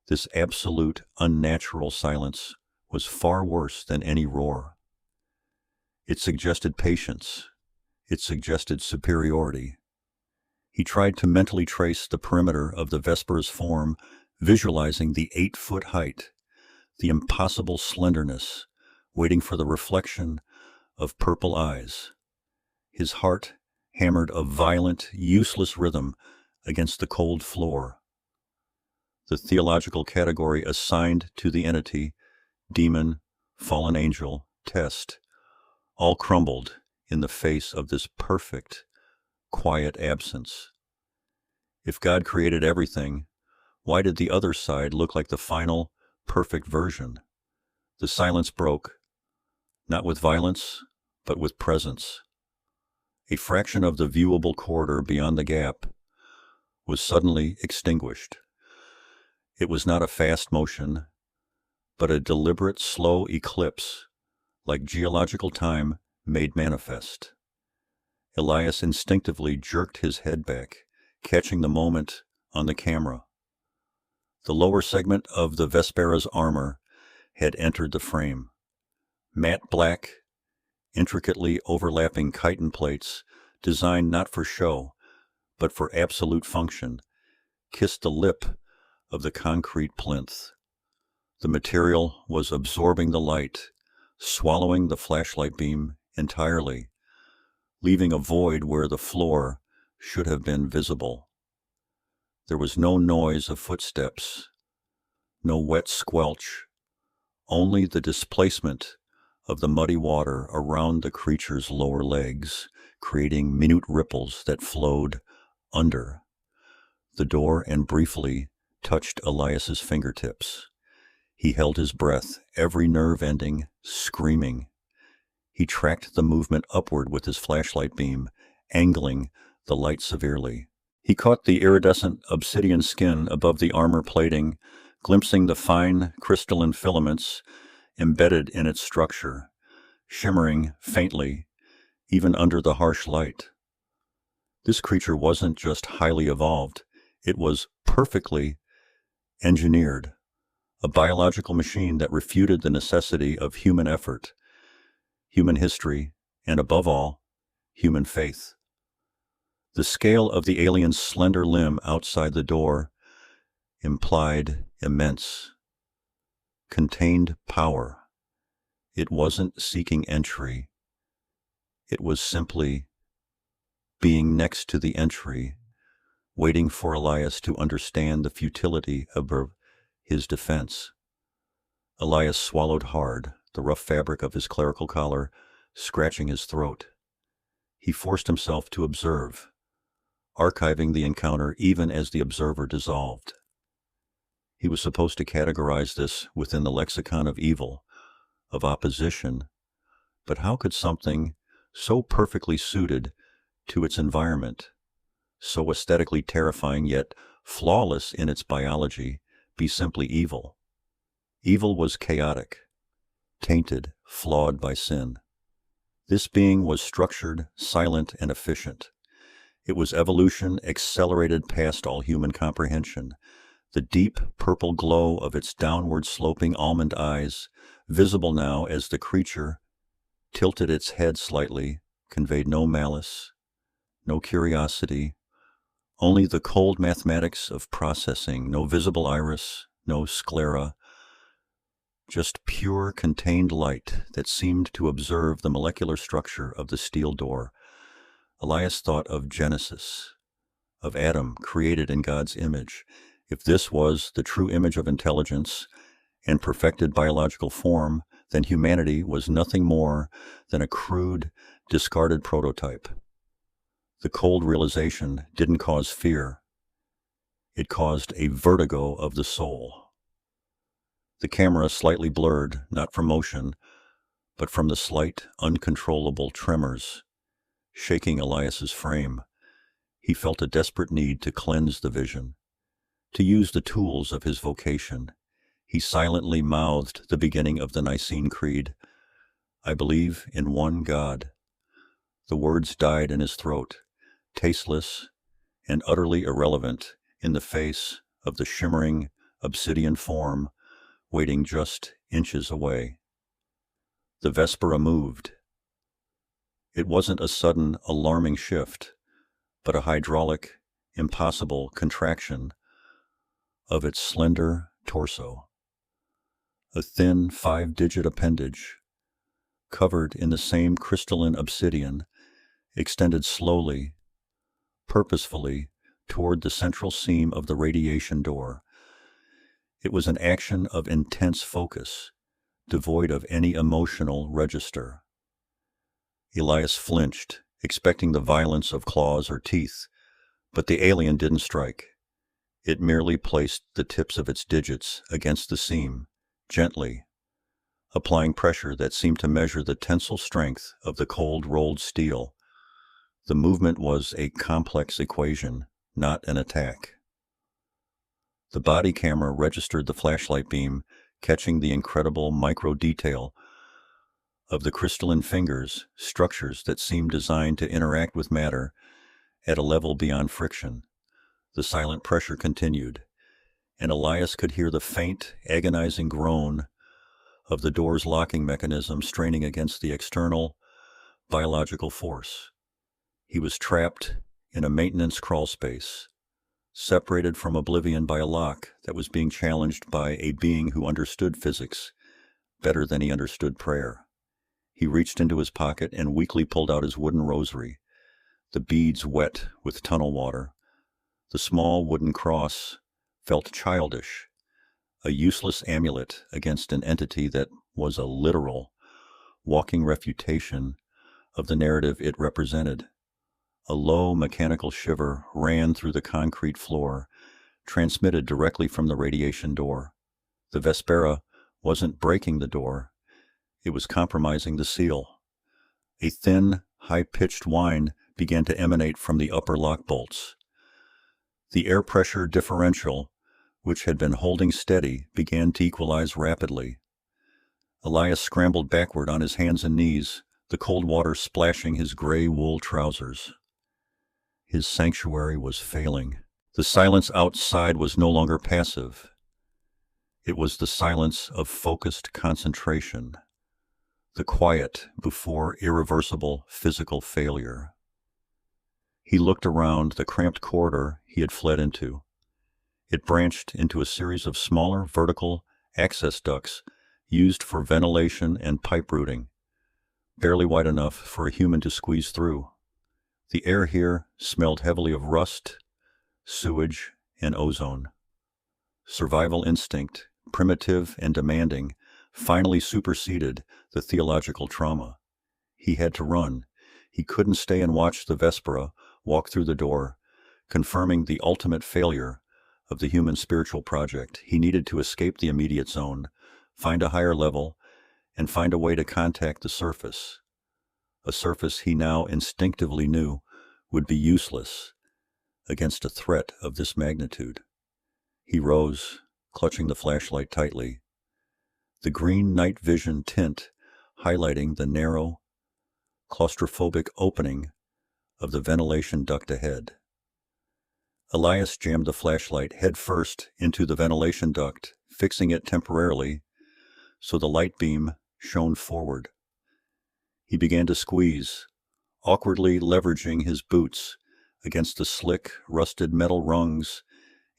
This absolute, unnatural silence was far worse than any roar. It suggested patience. It suggested superiority. He tried to mentally trace the perimeter of the Vespera's form, visualizing the 8-foot height, the impossible slenderness, waiting for the reflection of purple eyes. His heart hammered a violent, useless rhythm against the cold floor. The theological category assigned to the entity, demon, fallen angel, test, all crumbled in the face of this perfect, quiet absence. If God created everything, why did the other side look like the final, perfect version? The silence broke, not with violence, but with presence. A fraction of the viewable corridor beyond the gap was suddenly extinguished. It was not a fast motion, but a deliberate, slow eclipse, like geological time made manifest. Elias instinctively jerked his head back, catching the moment on the camera. The lower segment of the Vespera's armor had entered the frame. Matte black, intricately overlapping chitin plates, designed not for show, but for absolute function, kissed the lip of the concrete plinth. The material was absorbing the light, swallowing the flashlight beam entirely, leaving a void where the floor should have been visible. There was no noise of footsteps, no wet squelch, only the displacement of the muddy water around the creature's lower legs, creating minute ripples that flowed under the door and briefly touched Elias's fingertips. He held his breath, every nerve ending screaming. He tracked the movement upward with his flashlight beam, angling the light severely. He caught the iridescent obsidian skin above the armor plating, glimpsing the fine crystalline filaments embedded in its structure, shimmering faintly even under the harsh light. This creature wasn't just highly evolved, it was perfectly engineered, a biological machine that refuted the necessity of human effort, human history, and above all, human faith. The scale of the alien's slender limb outside the door implied immense, contained power. It wasn't seeking entry. It was simply being next to the entry, waiting for Elias to understand the futility of his defense. Elias swallowed hard, the rough fabric of his clerical collar scratching his throat. He forced himself to observe, archiving the encounter even as the observer dissolved. He was supposed to categorize this within the lexicon of evil, of opposition, but how could something so perfectly suited to its environment, so aesthetically terrifying yet flawless in its biology, be simply evil? Evil was chaotic, tainted, flawed by sin. This being was structured, silent, and efficient. It was evolution accelerated past all human comprehension. The deep purple glow of its downward-sloping almond eyes, visible now as the creature tilted its head slightly, conveyed no malice, no curiosity, only the cold mathematics of processing, no visible iris, no sclera, just pure contained light that seemed to observe the molecular structure of the steel door. Elias thought of Genesis, of Adam created in God's image. If this was the true image of intelligence and perfected biological form, then humanity was nothing more than a crude, discarded prototype. The cold realization didn't cause fear. It caused a vertigo of the soul. The camera slightly blurred, not from motion, but from the slight, uncontrollable tremors shaking Elias's frame. He felt a desperate need to cleanse the vision, to use the tools of his vocation. He silently mouthed the beginning of the Nicene Creed. "I believe in one God." The words died in his throat, tasteless and utterly irrelevant in the face of the shimmering obsidian form waiting just inches away. The Vespera moved. It wasn't a sudden, alarming shift, but a hydraulic, impossible contraction of its slender torso. A thin 5-digit appendage, covered in the same crystalline obsidian, extended slowly, purposefully, toward the central seam of the radiation door. It was an action of intense focus, devoid of any emotional register. Elias flinched, expecting the violence of claws or teeth, but the alien didn't strike. It merely placed the tips of its digits against the seam, gently, applying pressure that seemed to measure the tensile strength of the cold rolled steel. The movement was a complex equation, not an attack. The body camera registered the flashlight beam, catching the incredible micro-detail of the crystalline fingers, structures that seemed designed to interact with matter at a level beyond friction. The silent pressure continued, and Elias could hear the faint, agonizing groan of the door's locking mechanism straining against the external, biological force. He was trapped in a maintenance crawl space, separated from oblivion by a lock that was being challenged by a being who understood physics better than he understood prayer. He reached into his pocket and weakly pulled out his wooden rosary, the beads wet with tunnel water. The small wooden cross felt childish, a useless amulet against an entity that was a literal, walking refutation of the narrative it represented. A low mechanical shiver ran through the concrete floor, transmitted directly from the radiation door. The Vespera wasn't breaking the door. It was compromising the seal. A thin, high-pitched whine began to emanate from the upper lock bolts. The air pressure differential, which had been holding steady, began to equalize rapidly. Elias scrambled backward on his hands and knees, the cold water splashing his gray wool trousers. His sanctuary was failing. The silence outside was no longer passive. It was the silence of focused concentration, the quiet before irreversible physical failure. He looked around the cramped corridor he had fled into. It branched into a series of smaller vertical access ducts used for ventilation and pipe routing, barely wide enough for a human to squeeze through. The air here smelled heavily of rust, sewage, and ozone. Survival instinct, primitive and demanding, finally superseded the theological trauma. He had to run. He couldn't stay and watch the Vespera walk through the door, confirming the ultimate failure of the human spiritual project. He needed to escape the immediate zone, find a higher level, and find a way to contact the surface. A surface he now instinctively knew would be useless against a threat of this magnitude. He rose, clutching the flashlight tightly, the green night vision tint highlighting the narrow, claustrophobic opening of the ventilation duct ahead. Elias jammed the flashlight headfirst into the ventilation duct, fixing it temporarily so the light beam shone forward. He began to squeeze, awkwardly leveraging his boots against the slick, rusted metal rungs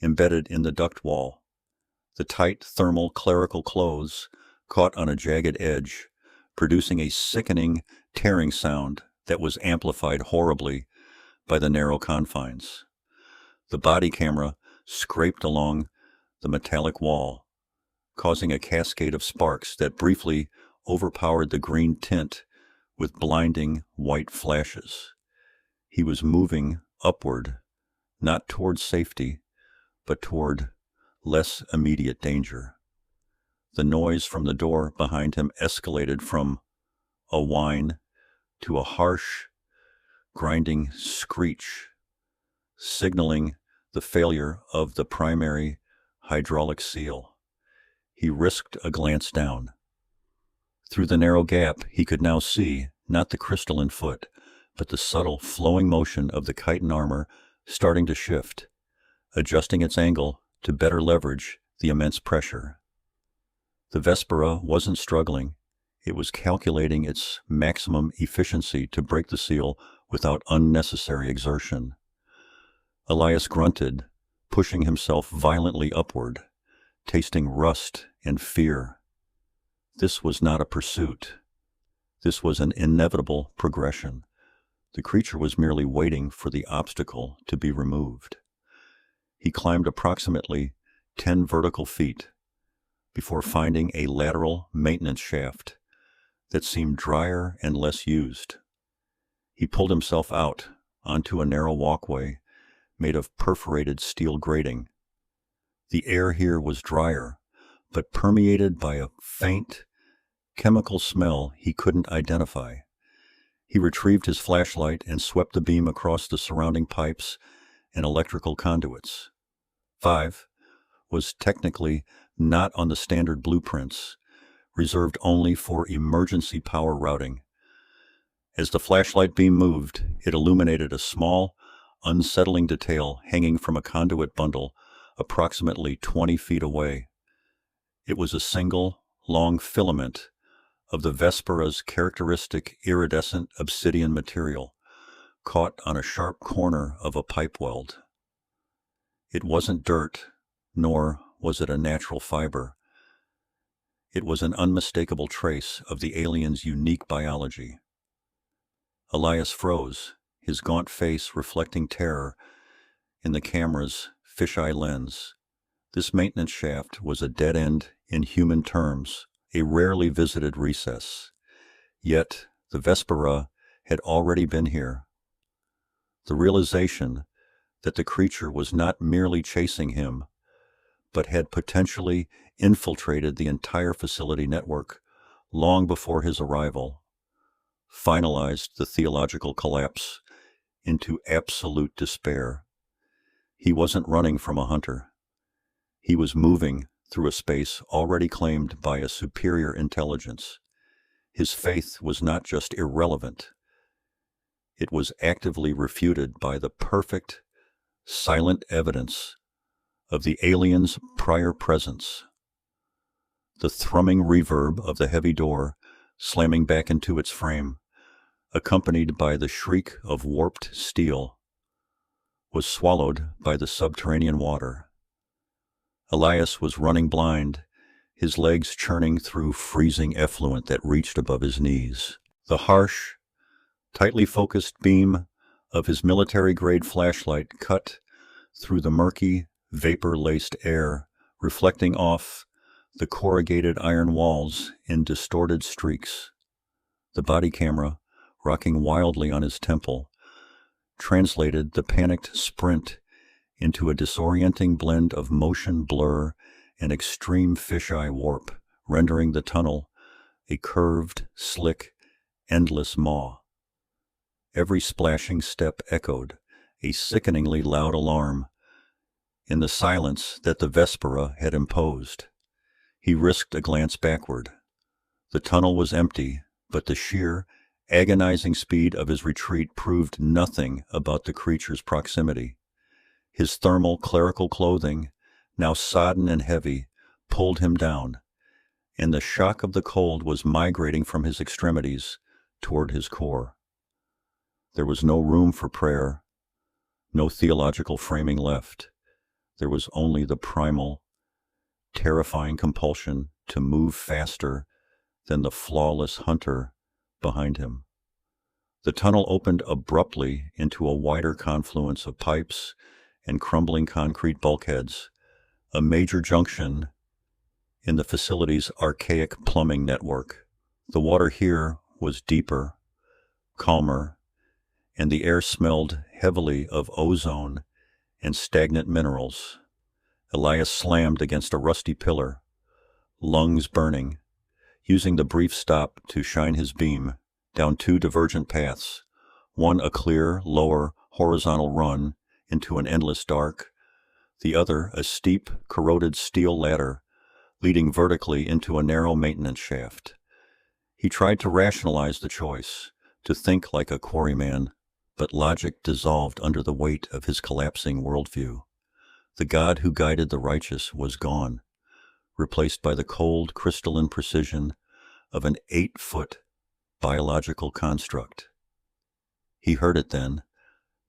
embedded in the duct wall. The tight thermal clerical clothes caught on a jagged edge, producing a sickening, tearing sound that was amplified horribly by the narrow confines. The body camera scraped along the metallic wall, causing a cascade of sparks that briefly overpowered the green tint with blinding white flashes. He was moving upward, not toward safety, but toward less immediate danger. The noise from the door behind him escalated from a whine to a harsh, grinding screech, signaling the failure of the primary hydraulic seal. He risked a glance down. Through the narrow gap, he could now see not the crystalline foot, but the subtle flowing motion of the chitin armor starting to shift, adjusting its angle to better leverage the immense pressure. The Vespera wasn't struggling. It was calculating its maximum efficiency to break the seal without unnecessary exertion. Elias grunted, pushing himself violently upward, tasting rust and fear. This was not a pursuit. This was an inevitable progression. The creature was merely waiting for the obstacle to be removed. He climbed approximately 10 vertical feet before finding a lateral maintenance shaft that seemed drier and less used. He pulled himself out onto a narrow walkway made of perforated steel grating. The air here was drier, but permeated by a faint, chemical smell he couldn't identify. He retrieved his flashlight and swept the beam across the surrounding pipes and electrical conduits. 5 was technically not on the standard blueprints, reserved only for emergency power routing. As the flashlight beam moved, it illuminated a small, unsettling detail hanging from a conduit bundle approximately 20 feet away. It was a single, long filament of the Vespera's characteristic iridescent obsidian material, caught on a sharp corner of a pipe weld. It wasn't dirt, nor was it a natural fiber. It was an unmistakable trace of the alien's unique biology. Elias froze, his gaunt face reflecting terror in the camera's fisheye lens. This maintenance shaft was a dead end in human terms, a rarely visited recess. Yet the Vespera had already been here. The realization that the creature was not merely chasing him, but had potentially infiltrated the entire facility network long before his arrival, finalized the theological collapse into absolute despair. He wasn't running from a hunter. He was moving through a space already claimed by a superior intelligence. His faith was not just irrelevant. It was actively refuted by the perfect, silent evidence of the alien's prior presence. The thrumming reverb of the heavy door slamming back into its frame, accompanied by the shriek of warped steel, was swallowed by the subterranean water. Elias was running blind, his legs churning through freezing effluent that reached above his knees. The harsh, tightly focused beam of his military-grade flashlight cut through the murky, vapor-laced air, reflecting off the corrugated iron walls in distorted streaks. The body camera, rocking wildly on his temple, translated the panicked sprint into a disorienting blend of motion blur and extreme fisheye warp, rendering the tunnel a curved, slick, endless maw. Every splashing step echoed a sickeningly loud alarm in the silence that the Vespera had imposed. He risked a glance backward. The tunnel was empty, but the sheer agonizing speed of his retreat proved nothing about the creature's proximity. His thermal clerical clothing, now sodden and heavy, pulled him down, and the shock of the cold was migrating from his extremities toward his core. There was no room for prayer, no theological framing left. There was only the primal, terrifying compulsion to move faster than the flawless hunter behind him. The tunnel opened abruptly into a wider confluence of pipes and crumbling concrete bulkheads, a major junction in the facility's archaic plumbing network. The water here was deeper, calmer, and the air smelled heavily of ozone and stagnant minerals. Elias slammed against a rusty pillar, lungs burning, using the brief stop to shine his beam down two divergent paths, one a clear, lower, horizontal run into an endless dark, the other a steep, corroded steel ladder leading vertically into a narrow maintenance shaft. He tried to rationalize the choice, to think like a quarryman, but logic dissolved under the weight of his collapsing worldview. The God who guided the righteous was gone, replaced by the cold, crystalline precision of an 8-foot biological construct. He heard it then,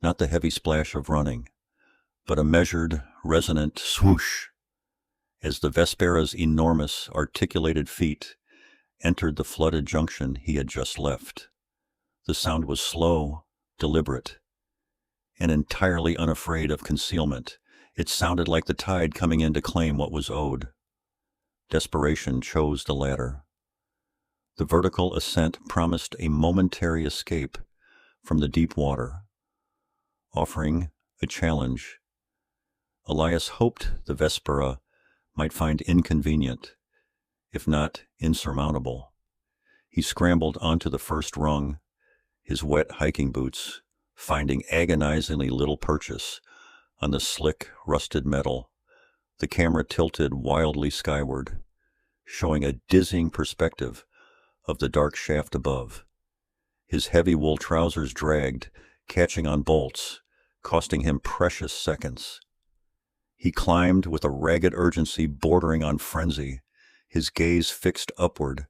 not the heavy splash of running, but a measured, resonant swoosh as the Vespera's enormous, articulated feet entered the flooded junction he had just left. The sound was slow, deliberate, and entirely unafraid of concealment. It sounded like the tide coming in to claim what was owed. Desperation chose the latter. The vertical ascent promised a momentary escape from the deep water, offering a challenge Elias hoped the Vespera might find inconvenient, if not insurmountable. He scrambled onto the first rung, his wet hiking boots finding agonizingly little purchase on the slick, rusted metal. The camera tilted wildly skyward, showing a dizzying perspective of the dark shaft above. His heavy wool trousers dragged, catching on bolts, costing him precious seconds. He climbed with a ragged urgency bordering on frenzy, his gaze fixed upward,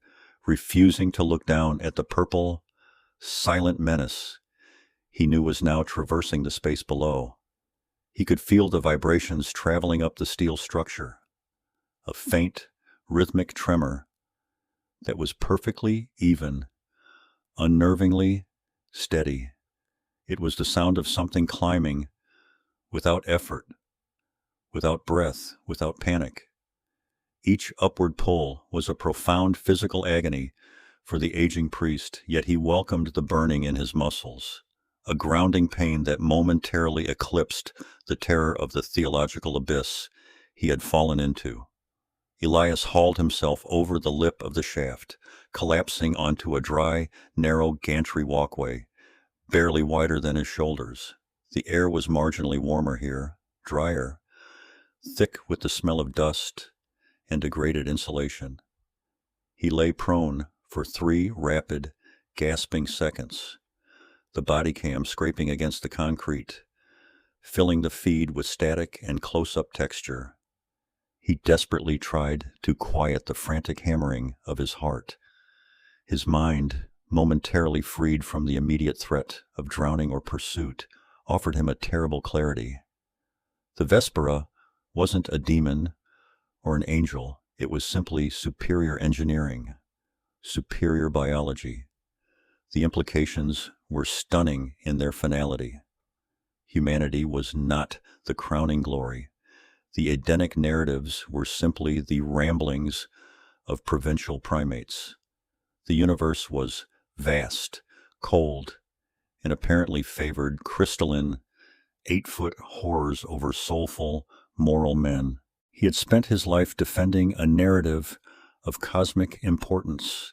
refusing to look down at the purple, silent menace he knew was now traversing the space below. He could feel the vibrations traveling up the steel structure, a faint, rhythmic tremor that was perfectly even, unnervingly steady. It was the sound of something climbing without effort, without breath, without panic. Each upward pull was a profound physical agony for the aging priest, yet he welcomed the burning in his muscles, a grounding pain that momentarily eclipsed the terror of the theological abyss he had fallen into. Elias hauled himself over the lip of the shaft, collapsing onto a dry, narrow gantry walkway, barely wider than his shoulders. The air was marginally warmer here, drier, thick with the smell of dust and degraded insulation. He lay prone for 3 rapid, gasping seconds, the bodycam scraping against the concrete, filling the feed with static and close-up texture. He desperately tried to quiet the frantic hammering of his heart. His mind, momentarily freed from the immediate threat of drowning or pursuit, offered him a terrible clarity. The Vespera wasn't a demon or an angel. It was simply superior engineering, superior biology. The implications were stunning in their finality. Humanity was not the crowning glory. The Edenic narratives were simply the ramblings of provincial primates. The universe was vast, cold, and apparently favored crystalline, 8-foot horrors over soulful, moral men. He had spent his life defending a narrative of cosmic importance,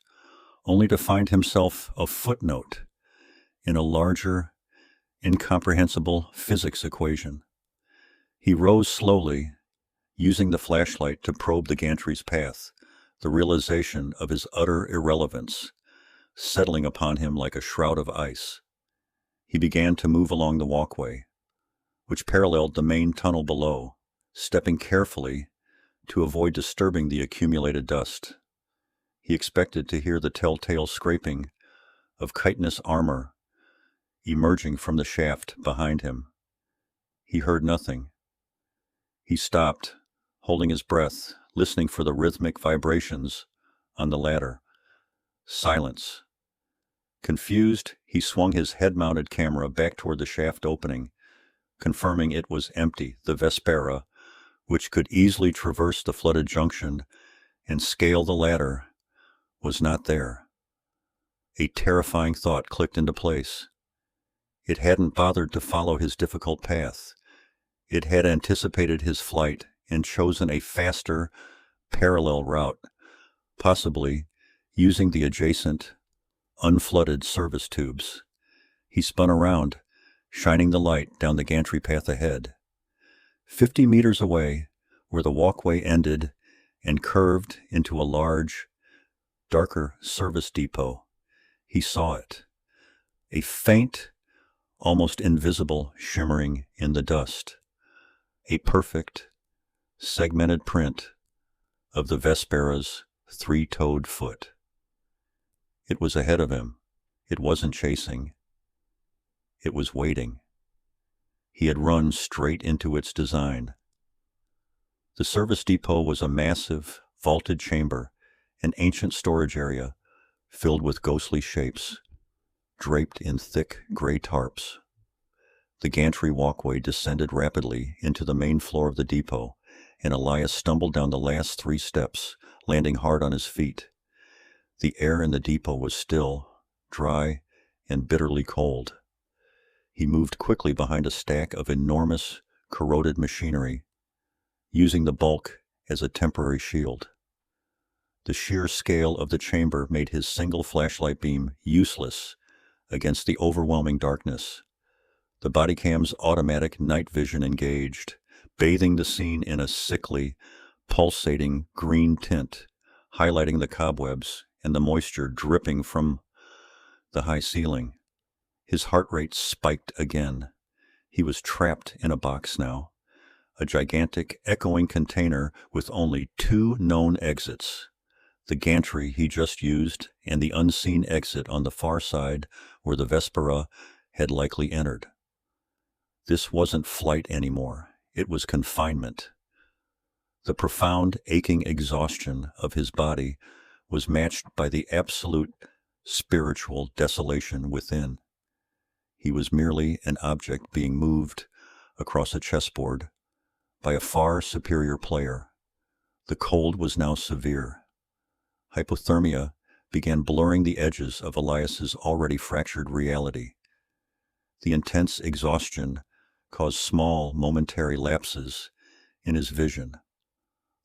only to find himself a footnote in a larger, incomprehensible physics equation. He rose slowly, using the flashlight to probe the gantry's path, the realization of his utter irrelevance settling upon him like a shroud of ice. He began to move along the walkway, which paralleled the main tunnel below, stepping carefully to avoid disturbing the accumulated dust. He expected to hear the telltale scraping of chitinous armor emerging from the shaft behind him. He heard nothing. He stopped, holding his breath, listening for the rhythmic vibrations on the ladder. Silence. Confused, he swung his head-mounted camera back toward the shaft opening, confirming it was empty. The Vespera, which could easily traverse the flooded junction and scale the ladder, was not there. A terrifying thought clicked into place. It hadn't bothered to follow his difficult path. It had anticipated his flight and chosen a faster, parallel route, possibly using the adjacent, unflooded service tubes. He spun around, shining the light down the gantry path ahead. 50 meters away, where the walkway ended and curved into a large, darker service depot, he saw it. A faint, almost invisible shimmering in the dust. A perfect, segmented print of the Vespera's three-toed foot. It was ahead of him. It wasn't chasing. It was waiting. He had run straight into its design. The service depot was a massive, vaulted chamber, an ancient storage area filled with ghostly shapes, draped in thick gray tarps. The gantry walkway descended rapidly into the main floor of the depot, and Elias stumbled down the last 3 steps, landing hard on his feet. The air in the depot was still, dry, and bitterly cold. He moved quickly behind a stack of enormous, corroded machinery, using the bulk as a temporary shield. The sheer scale of the chamber made his single flashlight beam useless against the overwhelming darkness. The bodycam's automatic night vision engaged, bathing the scene in a sickly, pulsating green tint, highlighting the cobwebs and the moisture dripping from the high ceiling. His heart rate spiked again. He was trapped in a box now, a gigantic, echoing container with only 2 known exits. The gantry he just used and the unseen exit on the far side where the Vespera had likely entered. This wasn't flight anymore. It was confinement. The profound, aching exhaustion of his body was matched by the absolute spiritual desolation within. He was merely an object being moved across a chessboard by a far superior player. The cold was now severe. Hypothermia began blurring the edges of Elias's already fractured reality. The intense exhaustion caused small, momentary lapses in his vision.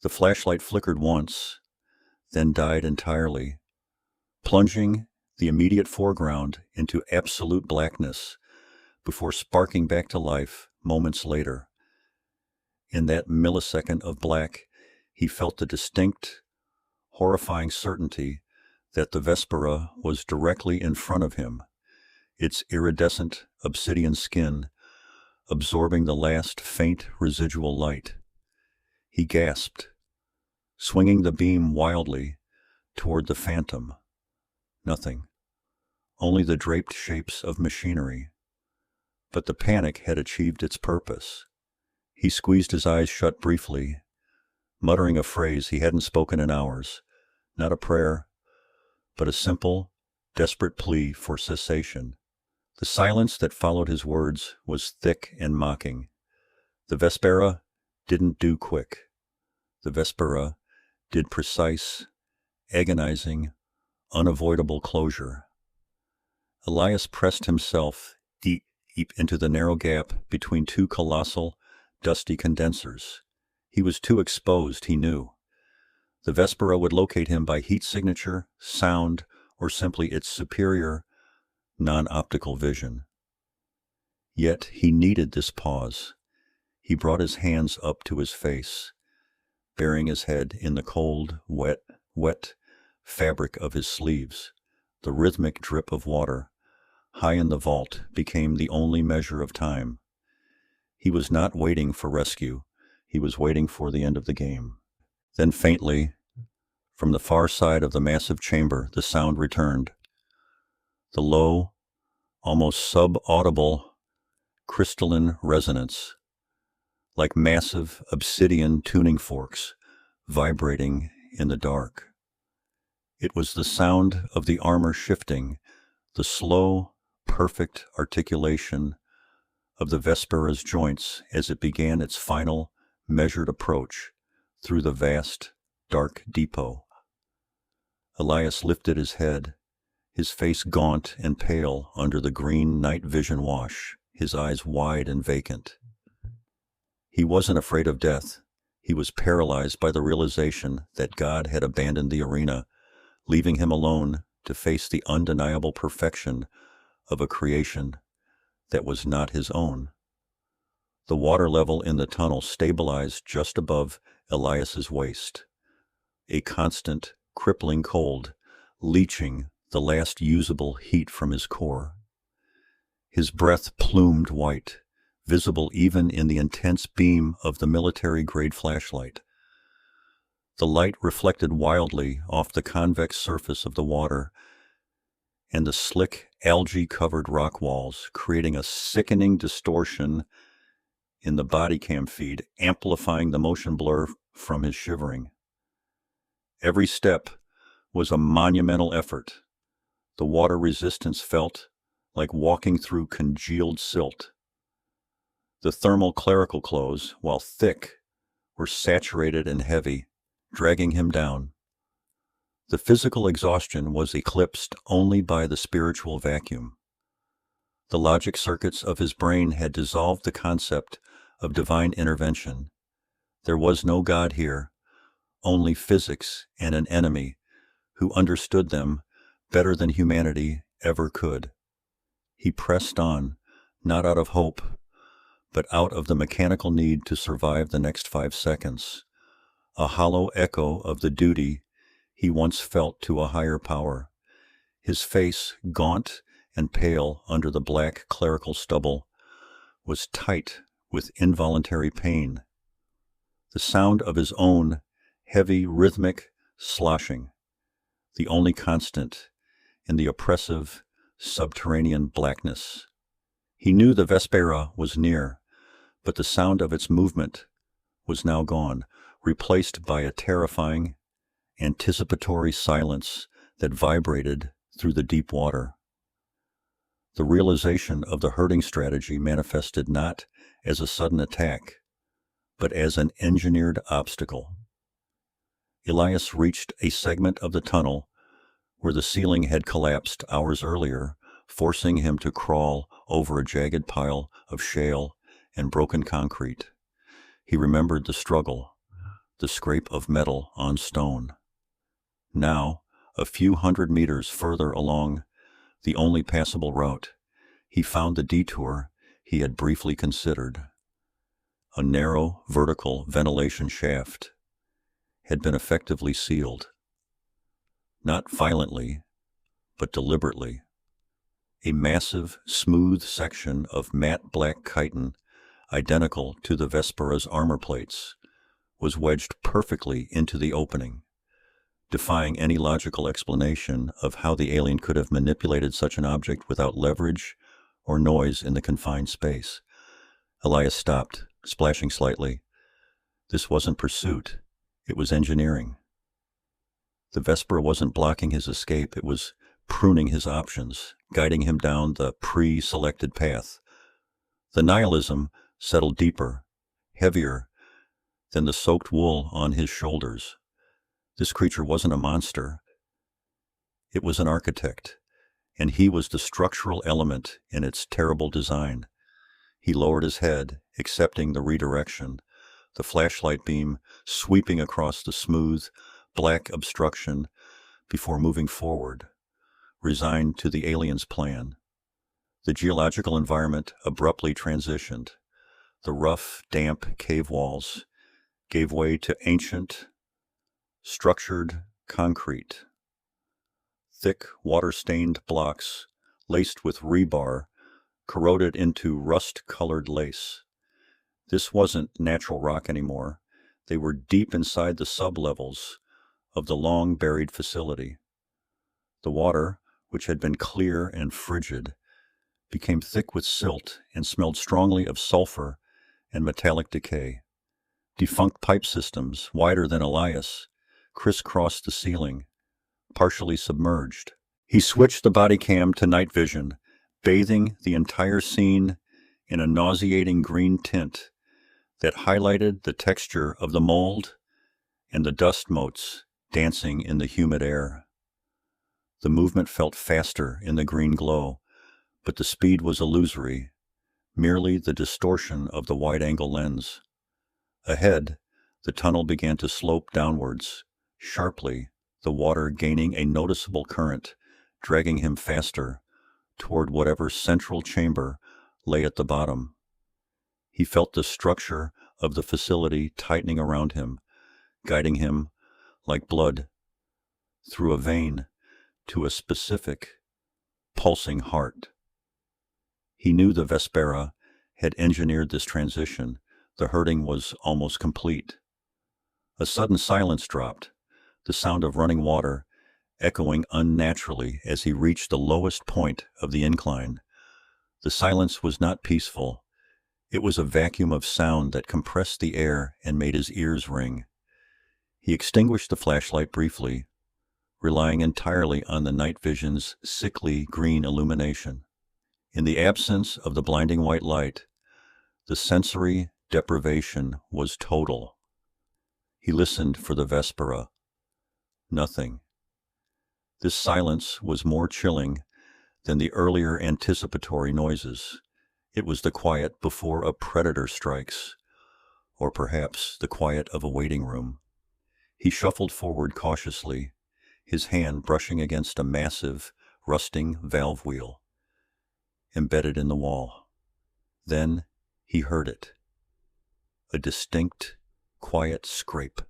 The flashlight flickered once, then died entirely, plunging the immediate foreground into absolute blackness before sparking back to life moments later. In that millisecond of black, he felt the distinct, horrifying certainty that the Vespera was directly in front of him, its iridescent obsidian skin absorbing the last faint residual light. He gasped, swinging the beam wildly toward the phantom. Nothing. Only the draped shapes of machinery. But the panic had achieved its purpose. He squeezed his eyes shut briefly, muttering a phrase he hadn't spoken in hours, not a prayer, but a simple, desperate plea for cessation. The silence that followed his words was thick and mocking. The Vespera didn't do quick. The Vespera did precise, agonizing, unavoidable closure. Elias pressed himself deep into the narrow gap between 2 colossal, dusty condensers. He was too exposed, he knew. The Vespera would locate him by heat signature, sound, or simply its superior, non-optical vision. Yet he needed this pause. He brought his hands up to his face, burying his head in the cold, wet fabric of his sleeves. The rhythmic drip of water, high in the vault, became the only measure of time. He was not waiting for rescue. He was waiting for the end of the game. Then faintly, from the far side of the massive chamber, the sound returned. The low, almost sub-audible, crystalline resonance, like massive obsidian tuning forks vibrating in the dark. It was the sound of the armor shifting, the slow, perfect articulation of the Vespera's joints as it began its final, measured approach through the vast, dark depot. Elias lifted his head, his face gaunt and pale under the green night vision wash, his eyes wide and vacant. He wasn't afraid of death. He was paralyzed by the realization that God had abandoned the arena, leaving him alone to face the undeniable perfection of a creation that was not his own. The water level in the tunnel stabilized just above Elias's waist, a constant, crippling cold, leaching the last usable heat from his core. His breath plumed white, visible even in the intense beam of the military-grade flashlight. The light reflected wildly off the convex surface of the water and the slick, algae-covered rock walls, creating a sickening distortion in the bodycam feed, amplifying the motion blur from his shivering. Every step was a monumental effort. The water resistance felt like walking through congealed silt. The thermal clerical clothes, while thick, were saturated and heavy, dragging him down. The physical exhaustion was eclipsed only by the spiritual vacuum. The logic circuits of his brain had dissolved the concept of divine intervention. There was no God here, only physics and an enemy who understood them better than humanity ever could. He pressed on, not out of hope, but out of the mechanical need to survive the next 5 seconds, a hollow echo of the duty he once felt to a higher power. His face, gaunt and pale under the black clerical stubble, was tight with involuntary pain. The sound of his own heavy, rhythmic sloshing, the only constant in the oppressive, subterranean blackness. He knew the Vespera was near, but the sound of its movement was now gone, replaced by a terrifying, anticipatory silence that vibrated through the deep water. The realization of the herding strategy manifested not as a sudden attack, but as an engineered obstacle. Elias reached a segment of the tunnel where the ceiling had collapsed hours earlier, forcing him to crawl over a jagged pile of shale and broken concrete. He remembered the struggle, the scrape of metal on stone. Now, a few hundred meters further along the only passable route, he found the detour he had briefly considered. A narrow, vertical ventilation shaft had been effectively sealed. Not violently, but deliberately. A massive, smooth section of matte black chitin, identical to the Vespera's armor plates, was wedged perfectly into the opening, defying any logical explanation of how the alien could have manipulated such an object without leverage or noise in the confined space. Elias stopped, splashing slightly. This wasn't pursuit, it was engineering. The Vespera wasn't blocking his escape, it was pruning his options, guiding him down the pre-selected path. The nihilism settled deeper, heavier than the soaked wool on his shoulders. This creature wasn't a monster. It was an architect, and he was the structural element in its terrible design. He lowered his head, accepting the redirection, the flashlight beam sweeping across the smooth, black obstruction before moving forward, resigned to the alien's plan. The geological environment abruptly transitioned. The rough, damp cave walls gave way to ancient, structured concrete. thick, water-stained blocks, laced with rebar, corroded into rust-colored lace. This wasn't natural rock anymore. They were deep inside the sublevels of the long-buried facility. The water, which had been clear and frigid, became thick with silt and smelled strongly of sulfur and metallic decay. Defunct pipe systems, wider than Elias, crisscrossed the ceiling, partially submerged. He switched the body cam to night vision, bathing the entire scene in a nauseating green tint that highlighted the texture of the mold and the dust motes dancing in the humid air. The movement felt faster in the green glow, but the speed was illusory, merely the distortion of the wide-angle lens. Ahead, the tunnel began to slope downwards, sharply, the water gaining a noticeable current, dragging him faster toward whatever central chamber lay at the bottom. He felt the structure of the facility tightening around him, guiding him, like blood, through a vein to a specific, pulsing heart. He knew the Vespera had engineered this transition. The herding was almost complete. A sudden silence dropped, the sound of running water echoing unnaturally as he reached the lowest point of the incline. The silence was not peaceful. It was a vacuum of sound that compressed the air and made his ears ring. He extinguished the flashlight briefly, relying entirely on the night vision's sickly green illumination. In the absence of the blinding white light, the sensory deprivation was total. He listened for the Vespera. Nothing. This silence was more chilling than the earlier anticipatory noises. It was the quiet before a predator strikes, or perhaps the quiet of a waiting room. He shuffled forward cautiously, his hand brushing against a massive, rusting valve wheel embedded in the wall. Then he heard it. A distinct, quiet scrape.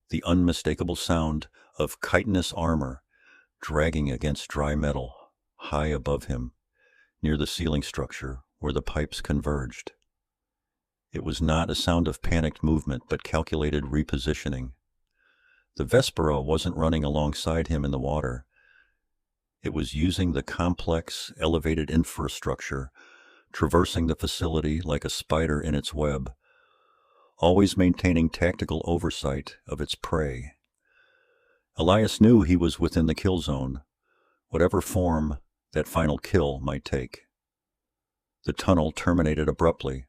The unmistakable sound of chitinous armor dragging against dry metal, high above him, near the ceiling structure where the pipes converged. It was not a sound of panicked movement, but calculated repositioning. The Vespera wasn't running alongside him in the water. It was using the complex, elevated infrastructure, traversing the facility like a spider in its web, always maintaining tactical oversight of its prey. Elias knew he was within the kill zone, whatever form that final kill might take. The tunnel terminated abruptly,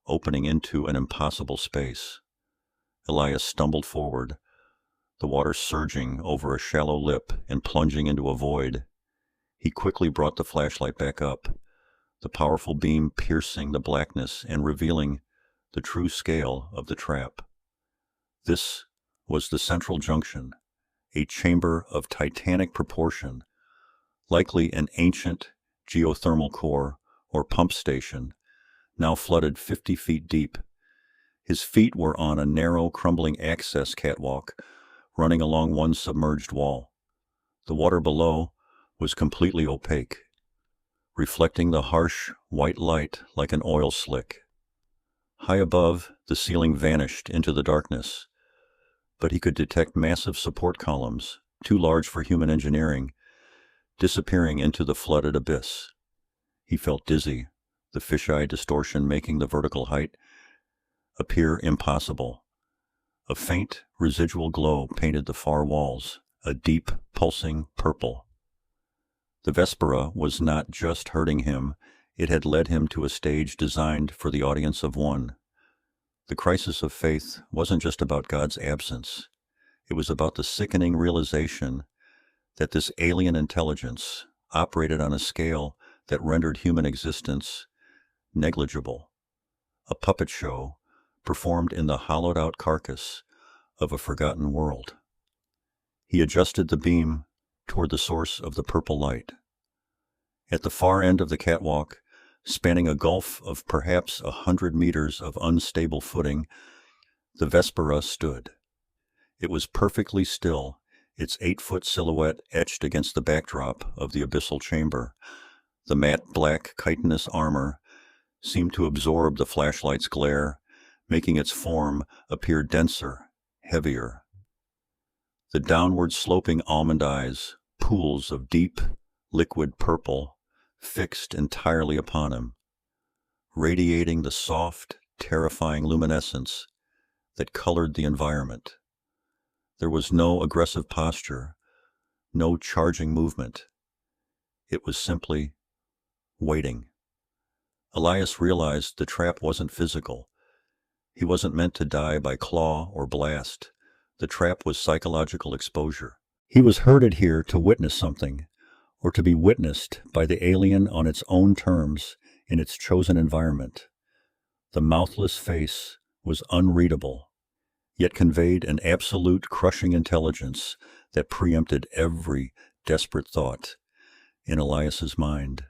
opening into an impossible space. Elias stumbled forward, the water surging over a shallow lip and plunging into a void. He quickly brought the flashlight back up, the powerful beam piercing the blackness and revealing the true scale of the trap. This was the central junction, a chamber of titanic proportion, likely an ancient geothermal core or pump station, now flooded 50 feet deep. His feet were on a narrow, crumbling access catwalk running along one submerged wall. The water below was completely opaque, reflecting the harsh, white light like an oil slick. High above, the ceiling vanished into the darkness, but he could detect massive support columns, too large for human engineering, disappearing into the flooded abyss. He felt dizzy, the fisheye distortion making the vertical height appear impossible. A faint, residual glow painted the far walls, a deep, pulsing purple. The Vespera was not just hurting him, it had led him to a stage designed for the audience of one. The crisis of faith wasn't just about God's absence. It was about the sickening realization that this alien intelligence operated on a scale that rendered human existence negligible, a puppet show performed in the hollowed-out carcass of a forgotten world. He adjusted the beam toward the source of the purple light. At the far end of the catwalk, spanning a gulf of perhaps 100 meters of unstable footing, the Vespera stood. It was perfectly still, its 8-foot silhouette etched against the backdrop of the abyssal chamber. The matte black chitinous armor seemed to absorb the flashlight's glare, making its form appear denser, heavier. The downward sloping almond eyes, pools of deep, liquid purple, fixed entirely upon him, radiating the soft, terrifying luminescence that colored the environment. There was no aggressive posture, no charging movement. It was simply waiting. Elias realized the trap wasn't physical. He wasn't meant to die by claw or blast. The trap was psychological exposure. He was herded here to witness something, or to be witnessed by the alien on its own terms in its chosen environment. The mouthless face was unreadable, yet conveyed an absolute crushing intelligence that preempted every desperate thought in Elias's mind.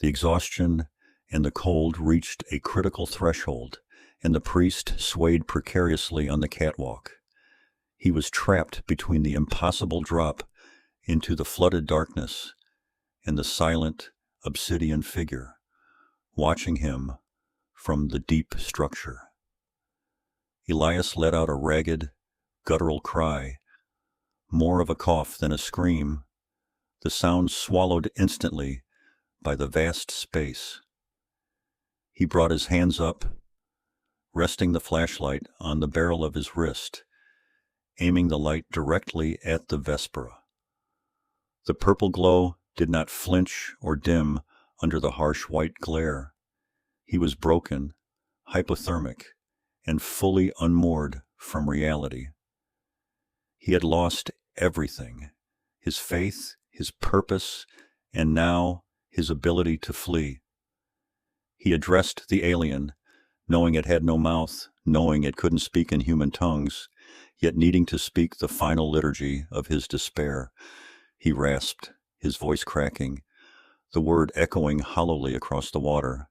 The exhaustion and the cold reached a critical threshold, and the priest swayed precariously on the catwalk. He was trapped between the impossible drop into the flooded darkness and the silent obsidian figure watching him from the deep structure. Elias let out a ragged, guttural cry, more of a cough than a scream, the sound swallowed instantly by the vast space. He brought his hands up, resting the flashlight on the barrel of his wrist, aiming the light directly at the Vespera. The purple glow did not flinch or dim under the harsh white glare. He was broken, hypothermic, and fully unmoored from reality. He had lost everything, his faith, his purpose, and now his ability to flee. He addressed the alien, knowing it had no mouth, knowing it couldn't speak in human tongues, yet needing to speak the final liturgy of his despair. He rasped, his voice cracking, the word echoing hollowly across the water.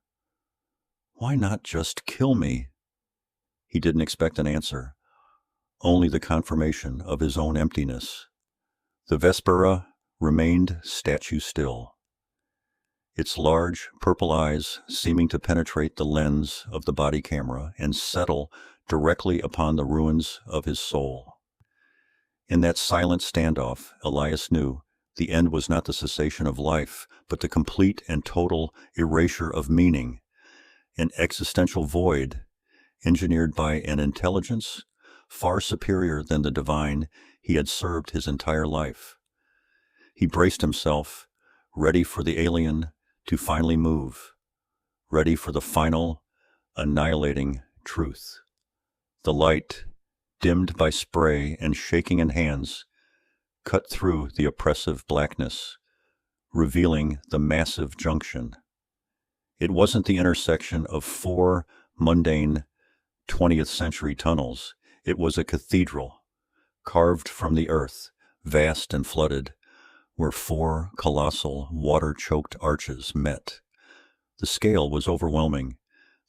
"Why not just kill me?" He didn't expect an answer, only the confirmation of his own emptiness. The Vespera remained statue still, its large purple eyes seeming to penetrate the lens of the body camera and settle directly upon the ruins of his soul. In that silent standoff, Elias knew the end was not the cessation of life, but the complete and total erasure of meaning, an existential void engineered by an intelligence far superior than the divine he had served his entire life. He braced himself, ready for the alien to finally move, ready for the final, annihilating truth. The light, dimmed by spray and shaking in hands, cut through the oppressive blackness, revealing the massive junction. It wasn't the intersection of 4 mundane 20th century tunnels. It was a cathedral, carved from the earth, vast and flooded, where 4 colossal, water-choked arches met. The scale was overwhelming,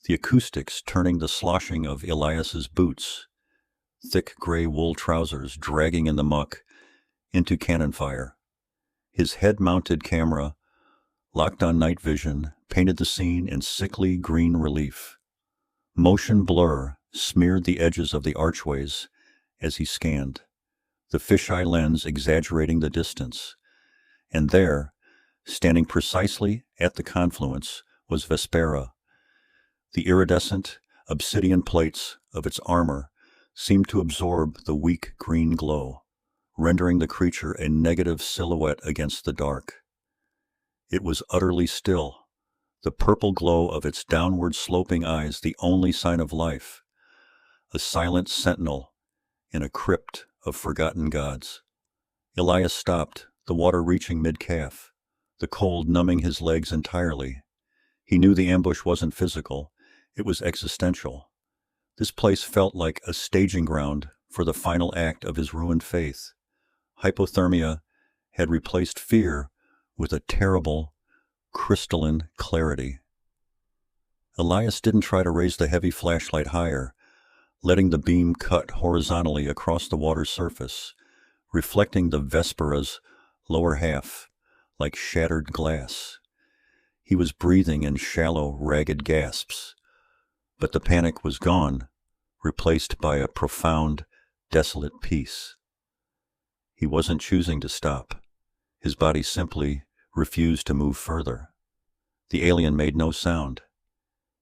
the acoustics turning the sloshing of Elias's boots, thick gray wool trousers dragging in the muck, into cannon fire. His head-mounted camera, locked on night vision, painted the scene in sickly green relief. Motion blur smeared the edges of the archways as he scanned, the fisheye lens exaggerating the distance. And there, standing precisely at the confluence, was Vespera. The iridescent obsidian plates of its armor seemed to absorb the weak green glow, rendering the creature a negative silhouette against the dark. It was utterly still, the purple glow of its downward sloping eyes the only sign of life, a silent sentinel in a crypt of forgotten gods. Elias stopped, the water reaching mid-calf, the cold numbing his legs entirely. He knew the ambush wasn't physical, it was existential. This place felt like a staging ground for the final act of his ruined faith. Hypothermia had replaced fear with a terrible, crystalline clarity. Elias didn't try to raise the heavy flashlight higher, letting the beam cut horizontally across the water's surface, reflecting the Vespera's lower half like shattered glass. He was breathing in shallow, ragged gasps, but the panic was gone, replaced by a profound, desolate peace. He wasn't choosing to stop. His body simply refused to move further. The alien made no sound,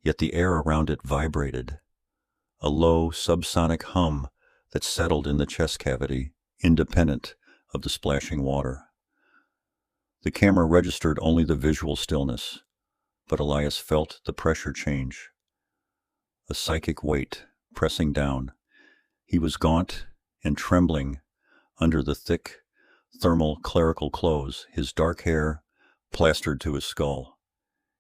yet the air around it vibrated, a low, subsonic hum that settled in the chest cavity, independent of the splashing water. The camera registered only the visual stillness, but Elias felt the pressure change. A psychic weight pressing down. He was gaunt and trembling under the thick, thermal clerical clothes, his dark hair plastered to his skull.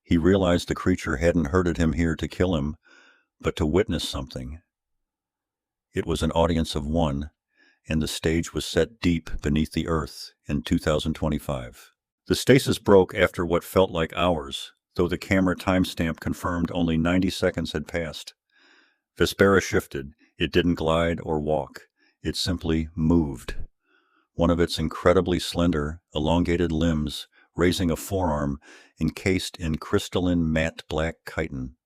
He realized the creature hadn't herded him here to kill him, but to witness something. It was an audience of one, and the stage was set deep beneath the earth in 2025. The stasis broke after what felt like hours, though the camera timestamp confirmed only 90 seconds had passed. Vespera shifted. It didn't glide or walk. It simply moved. One of its incredibly slender, elongated limbs raising a forearm encased in crystalline matte black chitin.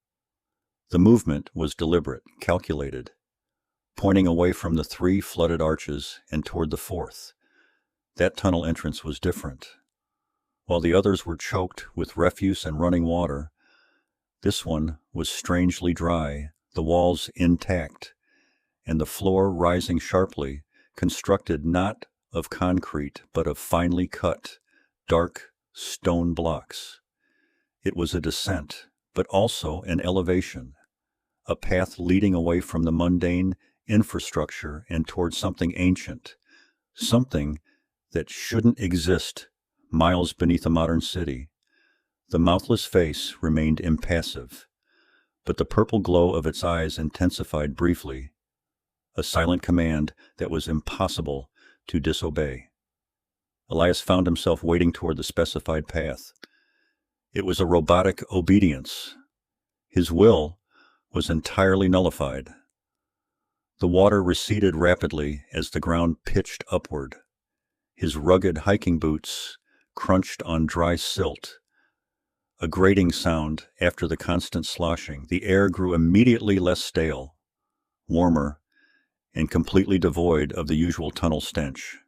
The movement was deliberate, calculated, pointing away from the 3 flooded arches and toward the 4th. That tunnel entrance was different. While the others were choked with refuse and running water, this one was strangely dry, the walls intact, and the floor rising sharply, constructed not of concrete but of finely cut, dark stone blocks. It was a descent, but also an elevation, a path leading away from the mundane infrastructure and toward something ancient, something that shouldn't exist miles beneath a modern city. The mouthless face remained impassive, but the purple glow of its eyes intensified briefly, a silent command that was impossible to disobey. Elias found himself wading toward the specified path. It was a robotic obedience. His will was entirely nullified. The water receded rapidly as the ground pitched upward. His rugged hiking boots crunched on dry silt. A grating sound after the constant sloshing. The air grew immediately less stale, warmer, and completely devoid of the usual tunnel stench.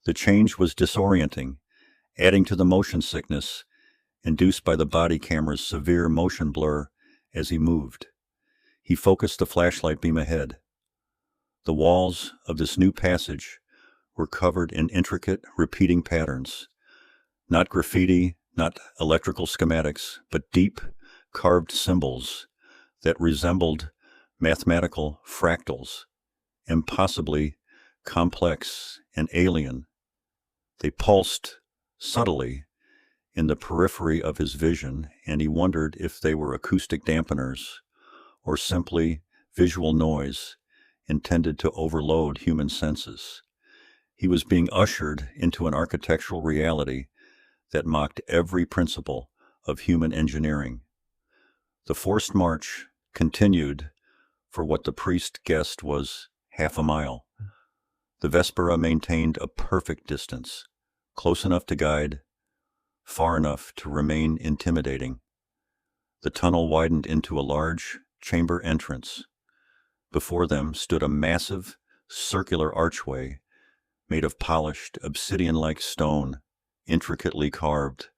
The change was disorienting, adding to the motion sickness induced by the body camera's severe motion blur as he moved. He focused the flashlight beam ahead. The walls of this new passage were covered in intricate, repeating patterns. Not graffiti, not electrical schematics, but deep, carved symbols that resembled mathematical fractals, impossibly complex and alien. They pulsed subtly in the periphery of his vision, and he wondered if they were acoustic dampeners or simply visual noise intended to overload human senses. He was being ushered into an architectural reality that mocked every principle of human engineering. The forced march continued for what the priest guessed was half a mile. The Vespera maintained a perfect distance, close enough to guide, far enough to remain intimidating. The tunnel widened into a large chamber entrance. Before them stood a massive, circular archway made of polished, obsidian-like stone, intricately carved,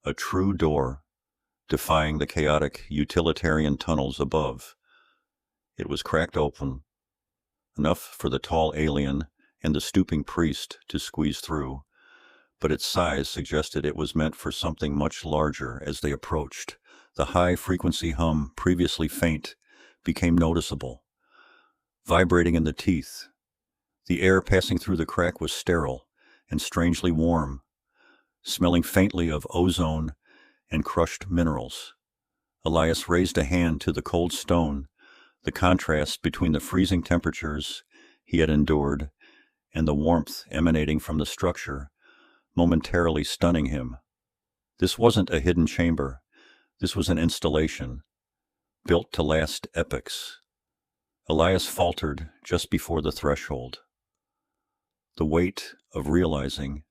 a true door, defying the chaotic, utilitarian tunnels above. It was cracked open, enough for the tall alien and the stooping priest to squeeze through, but its size suggested it was meant for something much larger. As they approached, the high-frequency hum, previously faint, became noticeable, vibrating in the teeth. The air passing through the crack was sterile and strangely warm, smelling faintly of ozone and crushed minerals. Elias raised a hand to the cold stone, the contrast between the freezing temperatures he had endured and the warmth emanating from the structure momentarily stunning him. This wasn't a hidden chamber. This was an installation, built to last epochs. Elias faltered just before the threshold. The weight of realizing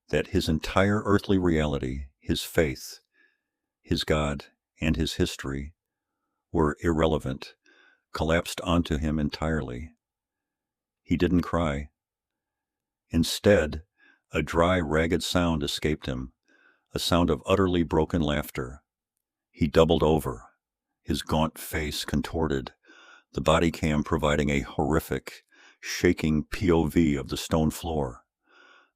that his entire earthly reality, his faith, his God, and his history were irrelevant, collapsed onto him entirely. He didn't cry. Instead, a dry, ragged sound escaped him, a sound of utterly broken laughter. He doubled over, his gaunt face contorted, the body cam providing a horrific, shaking POV of the stone floor.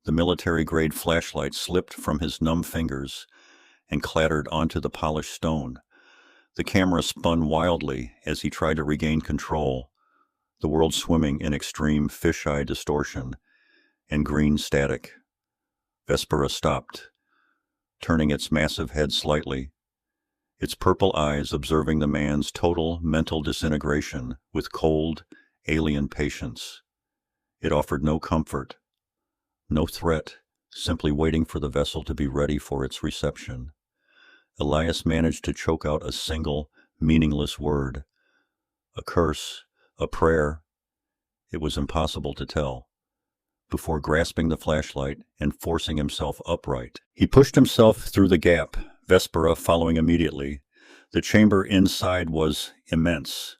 The military-grade flashlight slipped from his numb fingers and clattered onto the polished stone. The camera spun wildly as he tried to regain control, the world swimming in extreme fisheye distortion and green static. Vespera stopped, turning its massive head slightly, its purple eyes observing the man's total mental disintegration with cold, alien patience. It offered no comfort, no threat, simply waiting for the vessel to be ready for its reception. Elias managed to choke out a single, meaningless word. A curse, a prayer. It was impossible to tell. Before grasping the flashlight and forcing himself upright, he pushed himself through the gap, Vespera following immediately. The chamber inside was immense,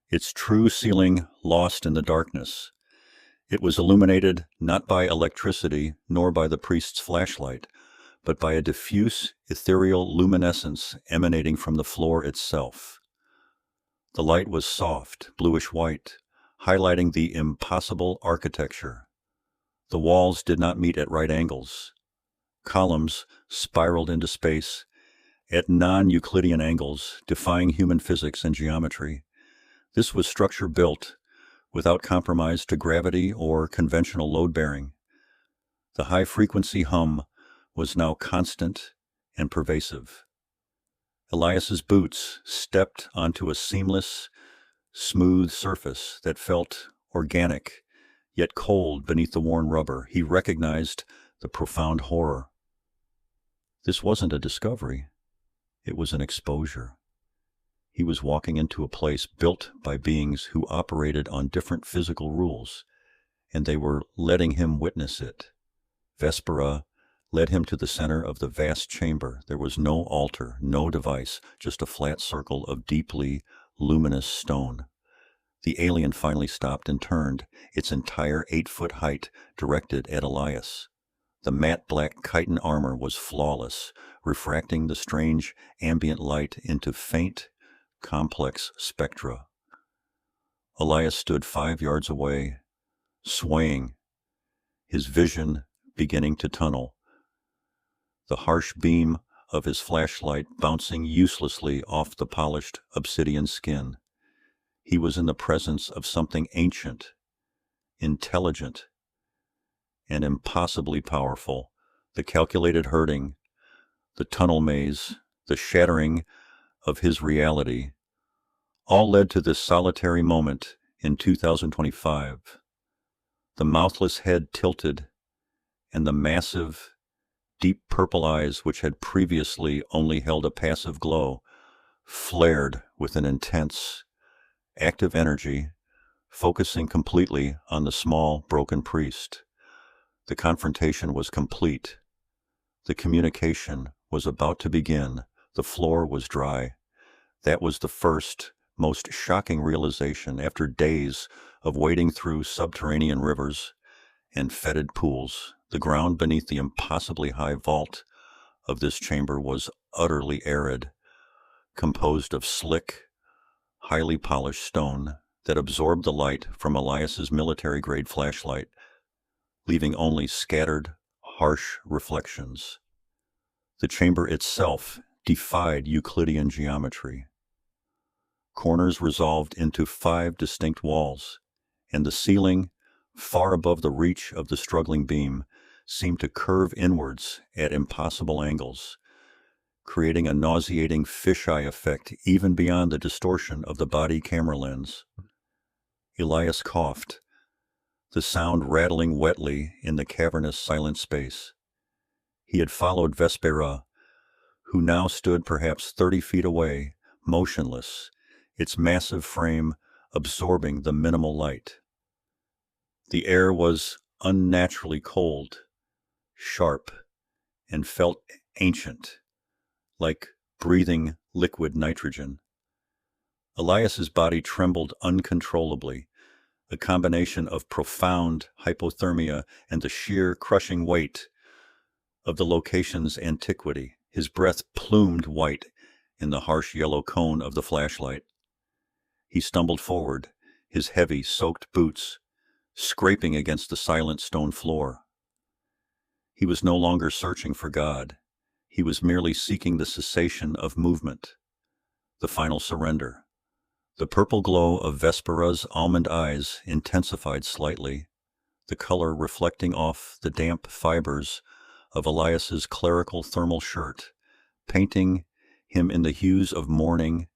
its true ceiling lost in the darkness. It was illuminated not by electricity nor by the priest's flashlight, but by a diffuse, ethereal luminescence emanating from the floor itself. The light was soft, bluish-white, highlighting the impossible architecture. The walls did not meet at right angles. Columns spiraled into space at non-Euclidean angles, defying human physics and geometry. This was structure built without compromise to gravity or conventional load-bearing. The high-frequency hum was now constant and pervasive. Elias's boots stepped onto a seamless, smooth surface that felt organic, yet cold beneath the worn rubber. He recognized the profound horror. This wasn't a discovery. It was an exposure. He was walking into a place built by beings who operated on different physical rules, and they were letting him witness it. Vespera led him to the center of the vast chamber. There was no altar, no device, just a flat circle of deeply luminous stone. The alien finally stopped and turned, its entire 8-foot height directed at Elias. The matte black chitin armor was flawless, refracting the strange ambient light into faint, complex spectra. Elias stood 5 yards away, swaying, his vision beginning to tunnel. The harsh beam of his flashlight bouncing uselessly off the polished obsidian skin. He was in the presence of something ancient, intelligent, and impossibly powerful. The calculated herding, the tunnel maze, the shattering of his reality, all led to this solitary moment in 2025. The mouthless head tilted, and the massive, deep purple eyes, which had previously only held a passive glow, flared with an intense, active energy, focusing completely on the small, broken priest. The confrontation was complete. The communication was about to begin. The floor was dry. That was the first, most shocking realization after days of wading through subterranean rivers and fetid pools. The ground beneath the impossibly high vault of this chamber was utterly arid, composed of slick, highly polished stone that absorbed the light from Elias's military-grade flashlight, leaving only scattered, harsh reflections. The chamber itself defied Euclidean geometry. Corners resolved into 5 distinct walls, and the ceiling, far above the reach of the struggling beam, seemed to curve inwards at impossible angles, creating a nauseating fisheye effect even beyond the distortion of the body camera lens. Elias coughed, the sound rattling wetly in the cavernous silent space. He had followed Vespera, who now stood perhaps 30 feet away, motionless, its massive frame absorbing the minimal light. The air was unnaturally cold, sharp, and felt ancient, like breathing liquid nitrogen. Elias's body trembled uncontrollably, a combination of profound hypothermia and the sheer crushing weight of the location's antiquity. His breath plumed white in the harsh yellow cone of the flashlight. He stumbled forward, his heavy, soaked boots scraping against the silent stone floor. He was no longer searching for God. He was merely seeking the cessation of movement, the final surrender. The purple glow of Vespera's almond eyes intensified slightly, the color reflecting off the damp fibers of Elias's clerical thermal shirt, painting him in the hues of morning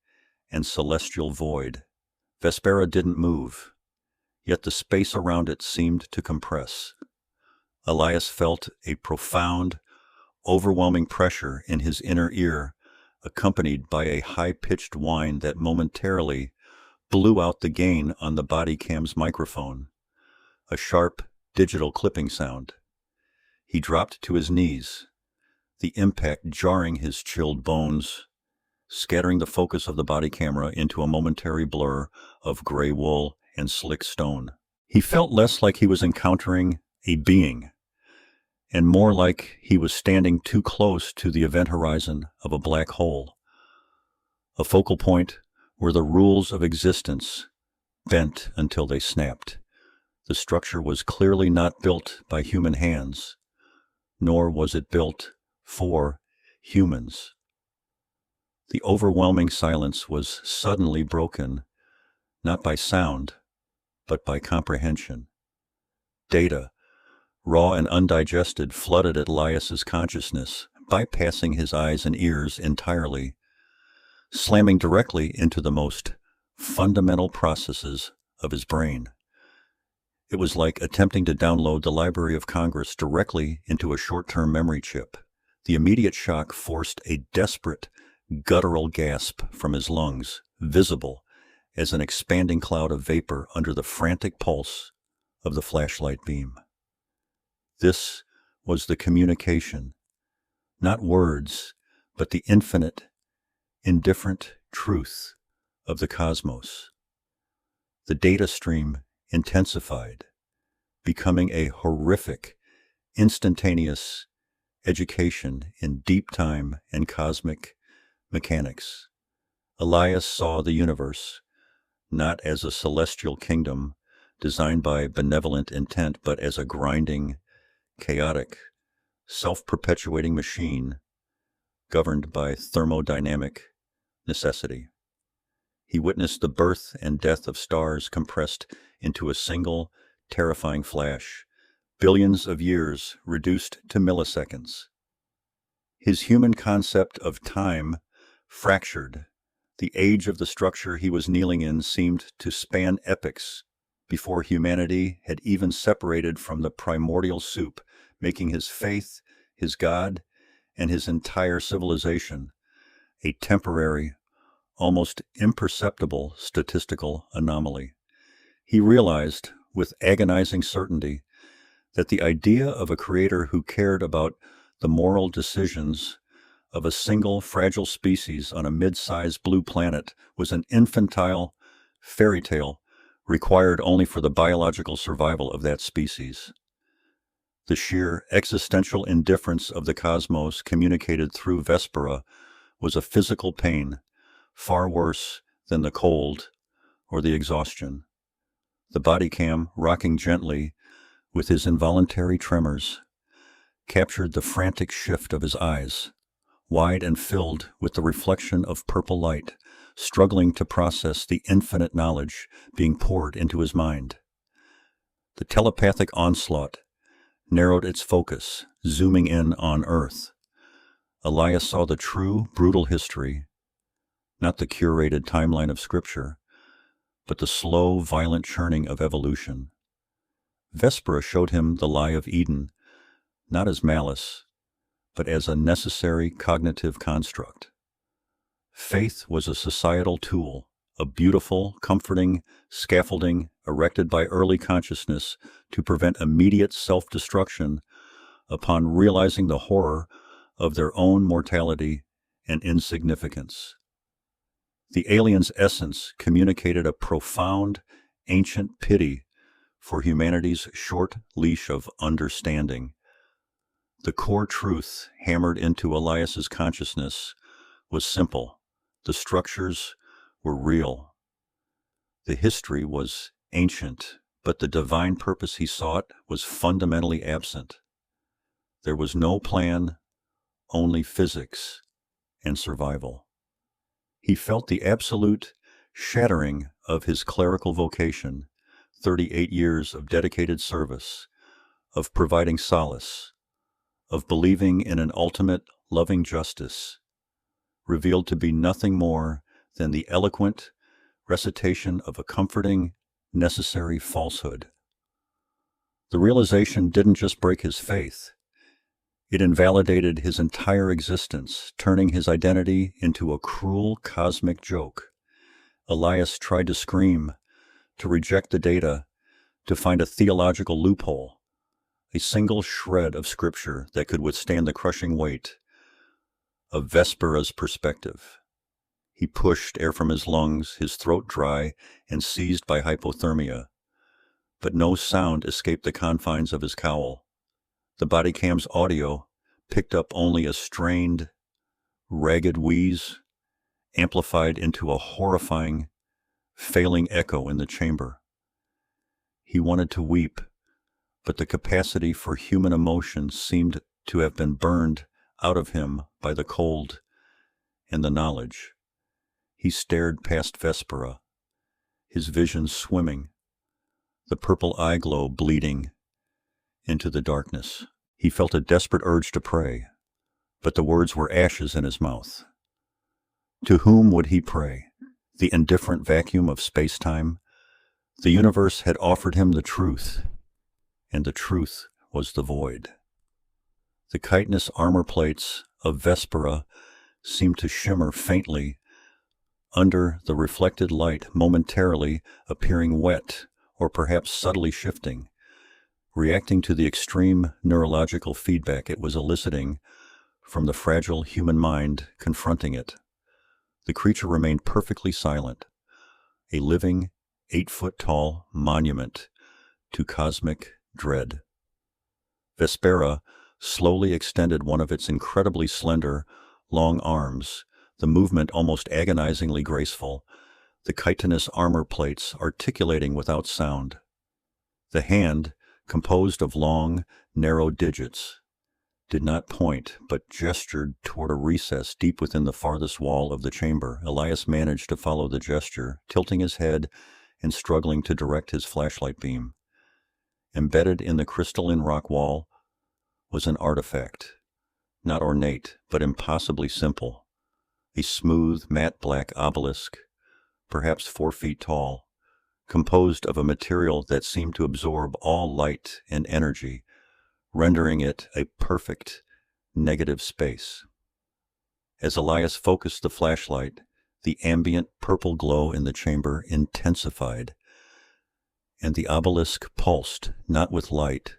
and celestial void. Vespera didn't move, yet the space around it seemed to compress. Elias felt a profound, overwhelming pressure in his inner ear, accompanied by a high-pitched whine that momentarily blew out the gain on the bodycam's microphone, a sharp, digital clipping sound. He dropped to his knees, the impact jarring his chilled bones, scattering the focus of the body camera into a momentary blur of gray wool and slick stone. He felt less like he was encountering a being, and more like he was standing too close to the event horizon of a black hole, a focal point where the rules of existence bent until they snapped. The structure was clearly not built by human hands, nor was it built for humans. The overwhelming silence was suddenly broken, not by sound, but by comprehension. Data, raw and undigested, flooded Elias's consciousness, bypassing his eyes and ears entirely, slamming directly into the most fundamental processes of his brain. It was like attempting to download the Library of Congress directly into a short-term memory chip. The immediate shock forced a desperate, guttural gasp from his lungs, visible as an expanding cloud of vapor under the frantic pulse of the flashlight beam. This was the communication, not words, but the infinite, indifferent truth of the cosmos. The data stream intensified, becoming a horrific, instantaneous education in deep time and cosmic mechanics. Elias saw the universe not as a celestial kingdom designed by benevolent intent, but as a grinding, chaotic, self-perpetuating machine governed by thermodynamic necessity. He witnessed the birth and death of stars compressed into a single, terrifying flash, billions of years reduced to milliseconds. His human concept of time fractured. The age of the structure he was kneeling in seemed to span epochs before humanity had even separated from the primordial soup, making his faith, his God, and his entire civilization a temporary, almost imperceptible statistical anomaly. He realized, with agonizing certainty, that the idea of a creator who cared about the moral decisions of a single fragile species on a mid-sized blue planet was an infantile fairy tale required only for the biological survival of that species. The sheer existential indifference of the cosmos communicated through Vespera was a physical pain, far worse than the cold or the exhaustion. The body cam, rocking gently with his involuntary tremors, captured the frantic shift of his eyes, wide and filled with the reflection of purple light, struggling to process the infinite knowledge being poured into his mind. The telepathic onslaught narrowed its focus, zooming in on Earth. Elias saw the true, brutal history, not the curated timeline of Scripture, but the slow, violent churning of evolution. Vespera showed him the lie of Eden, not as malice, but as a necessary cognitive construct. Faith was a societal tool, a beautiful, comforting scaffolding erected by early consciousness to prevent immediate self-destruction upon realizing the horror of their own mortality and insignificance. The alien's essence communicated a profound, ancient pity for humanity's short leash of understanding. The core truth hammered into Elias's consciousness was simple. The structures were real. The history was ancient, but the divine purpose he sought was fundamentally absent. There was no plan, only physics and survival. He felt the absolute shattering of his clerical vocation, 38 years of dedicated service, of providing solace, of believing in an ultimate loving justice, revealed to be nothing more than the eloquent recitation of a comforting, necessary falsehood. The realization didn't just break his faith. It invalidated his entire existence, turning his identity into a cruel cosmic joke. Elias tried to scream, to reject the data, to find a theological loophole, a single shred of scripture that could withstand the crushing weight of Vespera's perspective. He pushed air from his lungs, his throat dry and seized by hypothermia. But no sound escaped the confines of his cowl. The bodycam's audio picked up only a strained, ragged wheeze, amplified into a horrifying, failing echo in the chamber. He wanted to weep, but the capacity for human emotion seemed to have been burned out of him by the cold and the knowledge. He stared past Vespera, his vision swimming, the purple eye glow bleeding into the darkness. He felt a desperate urge to pray, but the words were ashes in his mouth. To whom would he pray? The indifferent vacuum of space-time? The universe had offered him the truth, and the truth was the void. The chitinous armor plates of Vespera seemed to shimmer faintly under the reflected light, momentarily appearing wet or perhaps subtly shifting, reacting to the extreme neurological feedback it was eliciting from the fragile human mind confronting it. The creature remained perfectly silent, a living, 8-foot-tall monument to cosmic dread. Vespera slowly extended one of its incredibly slender, long arms, the movement almost agonizingly graceful, the chitinous armor plates articulating without sound. The hand, composed of long, narrow digits, did not point, but gestured toward a recess deep within the farthest wall of the chamber. Elias managed to follow the gesture, tilting his head and struggling to direct his flashlight beam. Embedded in the crystalline rock wall was an artifact, not ornate, but impossibly simple. A smooth, matte black obelisk, perhaps 4 feet tall, composed of a material that seemed to absorb all light and energy, rendering it a perfect negative space. As Elias focused the flashlight, the ambient purple glow in the chamber intensified, and the obelisk pulsed not with light,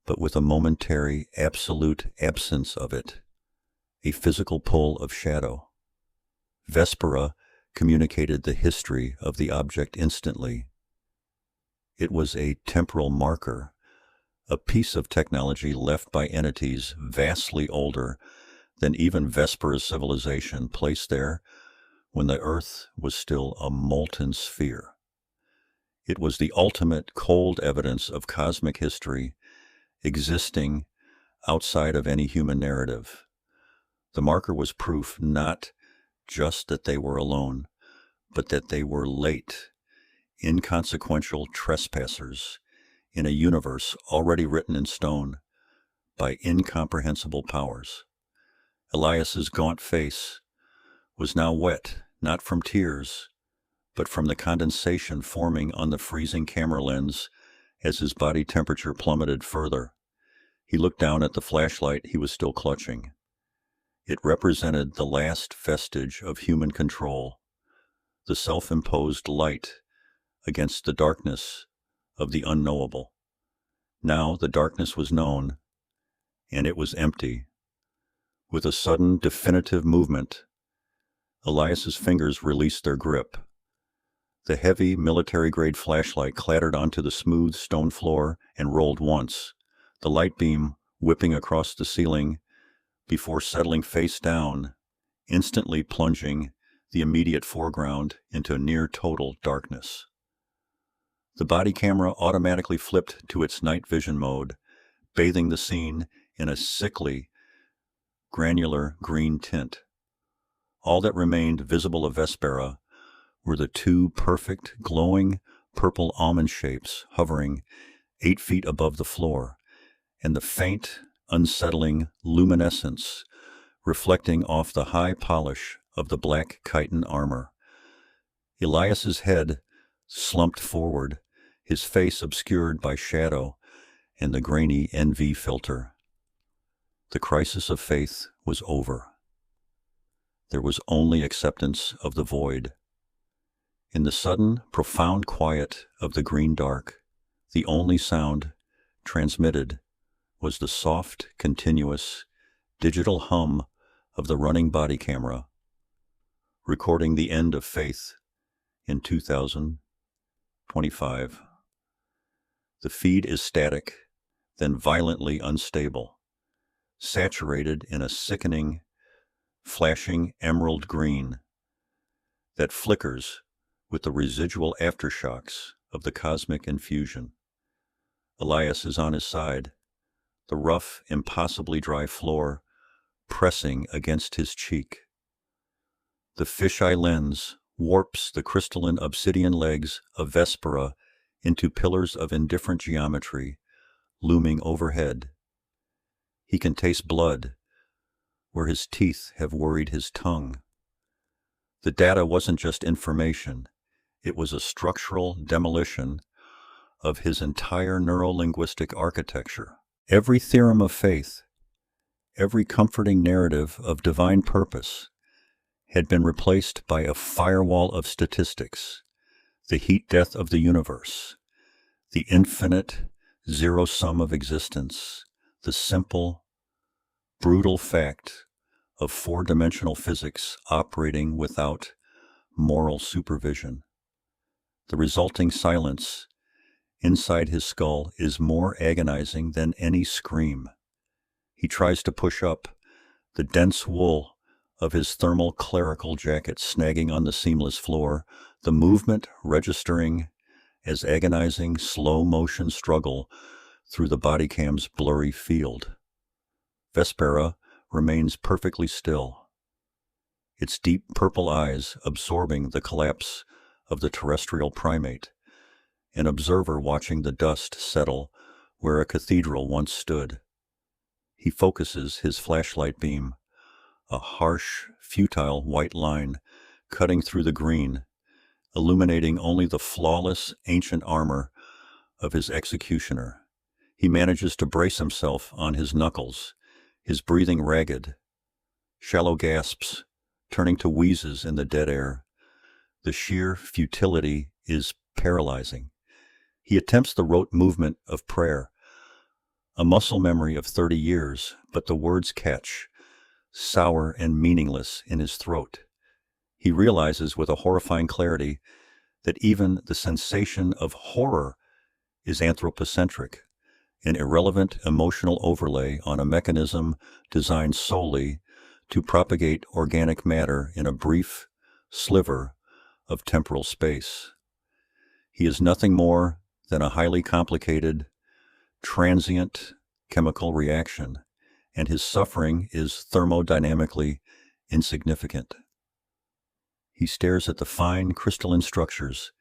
but with a momentary, absolute absence of it, a physical pull of shadow. Vespera communicated the history of the object instantly. It was a temporal marker, a piece of technology left by entities vastly older than even Vespera's civilization, placed there when the Earth was still a molten sphere. It was the ultimate cold evidence of cosmic history existing outside of any human narrative. The marker was proof not just that they were alone, but that they were late, inconsequential trespassers in a universe already written in stone by incomprehensible powers. Elias's gaunt face was now wet, not from tears, but from the condensation forming on the freezing camera lens as his body temperature plummeted further. He looked down at the flashlight he was still clutching. It represented the last vestige of human control, the self-imposed light against the darkness of the unknowable. Now the darkness was known, and it was empty. With a sudden, definitive movement, Elias's fingers released their grip. The heavy, military-grade flashlight clattered onto the smooth stone floor and rolled once, the light beam whipping across the ceiling before settling face down, instantly plunging the immediate foreground into near-total darkness. The body camera automatically flipped to its night vision mode, bathing the scene in a sickly, granular green tint. All that remained visible of Vespera were the two perfect, glowing purple almond shapes hovering 8 feet above the floor, and the faint, unsettling luminescence reflecting off the high polish of the black chitin armor. Elias's head slumped forward, his face obscured by shadow and the grainy NV filter. The crisis of faith was over. There was only acceptance of the void. In the sudden, profound quiet of the green dark, the only sound transmitted was the soft, continuous, digital hum of the running body camera, recording the end of faith in 2025. The feed is static, then violently unstable, saturated in a sickening, flashing emerald green that flickers with the residual aftershocks of the cosmic infusion. Elias is on his side, the rough, impossibly dry floor pressing against his cheek. The fisheye lens warps the crystalline obsidian legs of Vespera into pillars of indifferent geometry, looming overhead. He can taste blood where his teeth have worried his tongue. The data wasn't just information, it was a structural demolition of his entire neurolinguistic architecture. Every theorem of faith, every comforting narrative of divine purpose had been replaced by a firewall of statistics, the heat death of the universe, the infinite zero sum of existence, the simple, brutal fact of four-dimensional physics operating without moral supervision. The resulting silence inside his skull is more agonizing than any scream. He tries to push up, the dense wool of his thermal clerical jacket snagging on the seamless floor, the movement registering as agonizing slow-motion struggle through the body cam's blurry field. Vespera remains perfectly still, its deep purple eyes absorbing the collapse of the terrestrial primate, an observer watching the dust settle where a cathedral once stood. He focuses his flashlight beam, a harsh, futile white line cutting through the green, illuminating only the flawless ancient armor of his executioner. He manages to brace himself on his knuckles, his breathing ragged, shallow gasps turning to wheezes in the dead air. The sheer futility is paralyzing. He attempts the rote movement of prayer, a muscle memory of 30 years, but the words catch, sour and meaningless in his throat. He realizes with a horrifying clarity that even the sensation of horror is anthropocentric, an irrelevant emotional overlay on a mechanism designed solely to propagate organic matter in a brief sliver of temporal space. He is nothing more than a highly complicated, transient chemical reaction, and his suffering is thermodynamically insignificant. He stares at the fine crystalline structures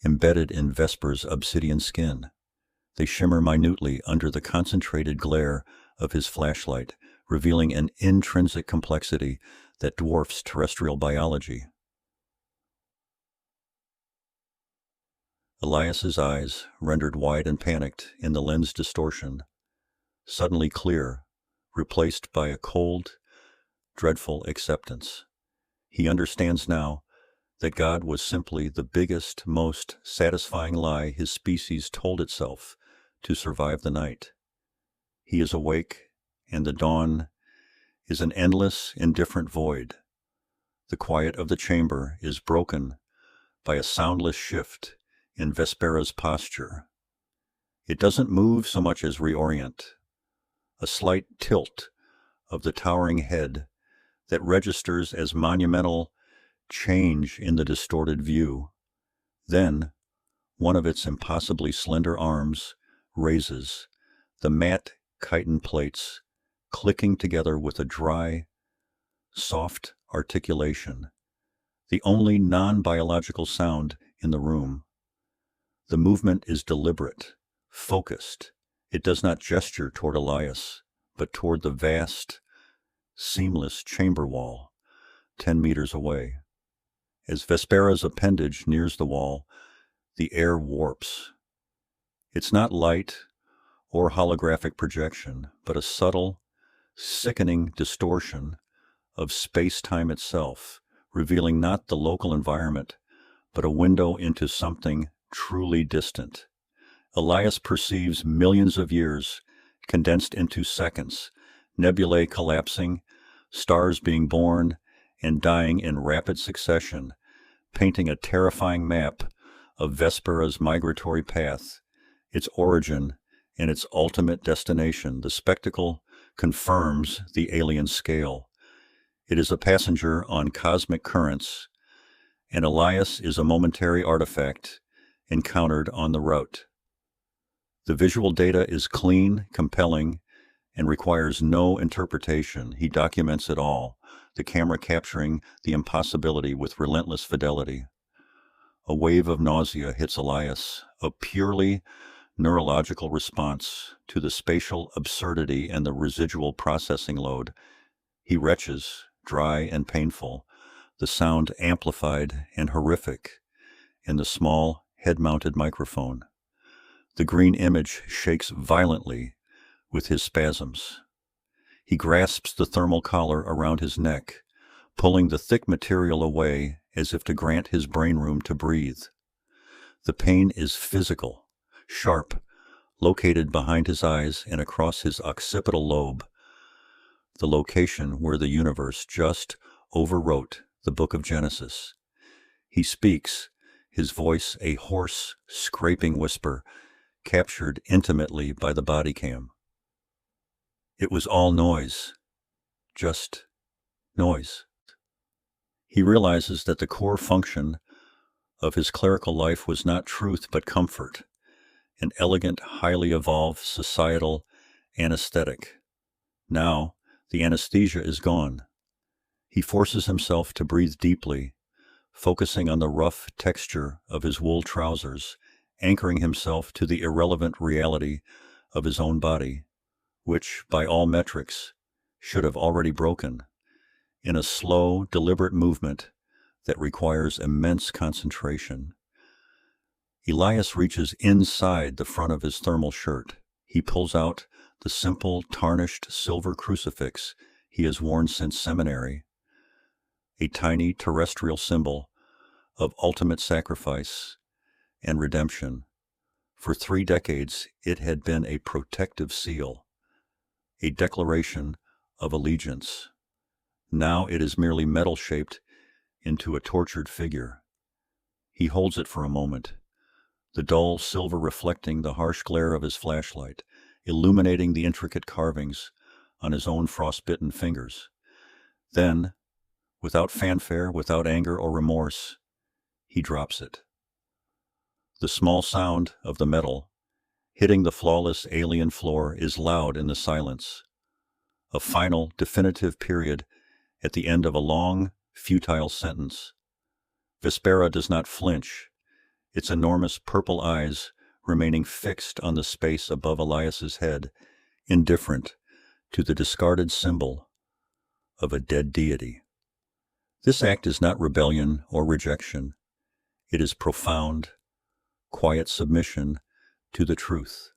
embedded in Vespera's obsidian skin. They shimmer minutely under the concentrated glare of his flashlight, revealing an intrinsic complexity that dwarfs terrestrial biology. Elias's eyes, rendered wide and panicked in the lens distortion, suddenly clear, replaced by a cold, dreadful acceptance. He understands now that God was simply the biggest, most satisfying lie his species told itself to survive the night. He is awake, and the dawn is an endless, indifferent void. The quiet of the chamber is broken by a soundless shift in Vespera's posture. It doesn't move so much as reorient, a slight tilt of the towering head that registers as monumental change in the distorted view. Then, one of its impossibly slender arms raises, the matte chitin plates clicking together with a dry, soft articulation, the only non-biological sound in the room. The movement is deliberate, focused. It does not gesture toward Elias, but toward the vast, seamless chamber wall, 10 meters away. As Vespera's appendage nears the wall, the air warps. It's not light or holographic projection, but a subtle, sickening distortion of space-time itself, revealing not the local environment, but a window into something truly distant. Elias perceives millions of years condensed into seconds, nebulae collapsing, stars being born and dying in rapid succession, painting a terrifying map of Vespera's migratory path, its origin, and its ultimate destination. The spectacle confirms the alien scale. It is a passenger on cosmic currents, and Elias is a momentary artifact encountered on the route. The visual data is clean, compelling, and requires no interpretation. He documents it all, the camera capturing the impossibility with relentless fidelity. A wave of nausea hits Elias, a purely neurological response to the spatial absurdity and the residual processing load. He retches, dry and painful, the sound amplified and horrific in the small, head-mounted microphone. The green image shakes violently with his spasms. He grasps the thermal collar around his neck, pulling the thick material away as if to grant his brain room to breathe. The pain is physical, sharp, located behind his eyes and across his occipital lobe, the location where the universe just overwrote the book of Genesis. He speaks, his voice a hoarse, scraping whisper, captured intimately by the bodycam. It was all noise, just noise. He realizes that the core function of his clerical life was not truth but comfort, an elegant, highly evolved societal anesthetic. Now, the anesthesia is gone. He forces himself to breathe deeply, focusing on the rough texture of his wool trousers, anchoring himself to the irrelevant reality of his own body, which, by all metrics, should have already broken, in a slow, deliberate movement that requires immense concentration. Elias reaches inside the front of his thermal shirt. He pulls out the simple, tarnished silver crucifix he has worn since seminary, a tiny terrestrial symbol of ultimate sacrifice and redemption. For 3 decades, it had been a protective seal, a declaration of allegiance. Now it is merely metal-shaped into a tortured figure. He holds it for a moment, the dull silver reflecting the harsh glare of his flashlight, illuminating the intricate carvings on his own frostbitten fingers. Then, without fanfare, without anger or remorse, he drops it. The small sound of the metal hitting the flawless alien floor is loud in the silence, a final, definitive period at the end of a long, futile sentence. Vespera does not flinch, its enormous purple eyes remaining fixed on the space above Elias's head, indifferent to the discarded symbol of a dead deity. This act is not rebellion or rejection. It is profound, quiet submission to the truth.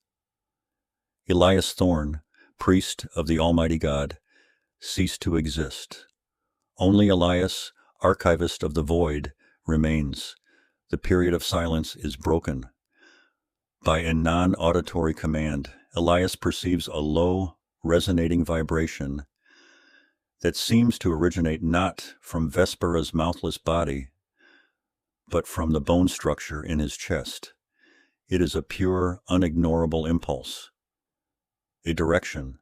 Elias Thorne, priest of the Almighty God, ceased to exist. Only Elias, archivist of the void, remains. The period of silence is broken. By a non-auditory command, Elias perceives a low, resonating vibration that seems to originate not from Vespera's mouthless body, but from the bone structure in his chest. It is a pure, unignorable impulse. A direction.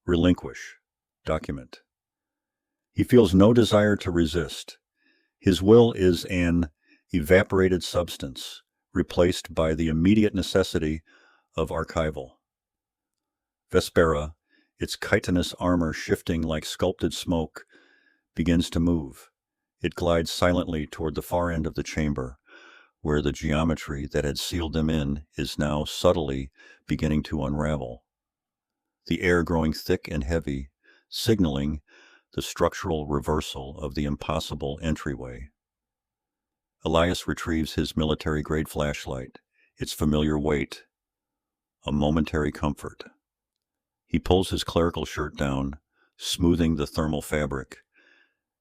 Relinquish. Document. He feels no desire to resist. His will is an evaporated substance, replaced by the immediate necessity of archival. Vespera, its chitinous armor shifting like sculpted smoke, begins to move. It glides silently toward the far end of the chamber, where the geometry that had sealed them in is now subtly beginning to unravel. The air growing thick and heavy, signaling the structural reversal of the impossible entryway. Elias retrieves his military-grade flashlight, its familiar weight, a momentary comfort. He pulls his clerical shirt down, smoothing the thermal fabric,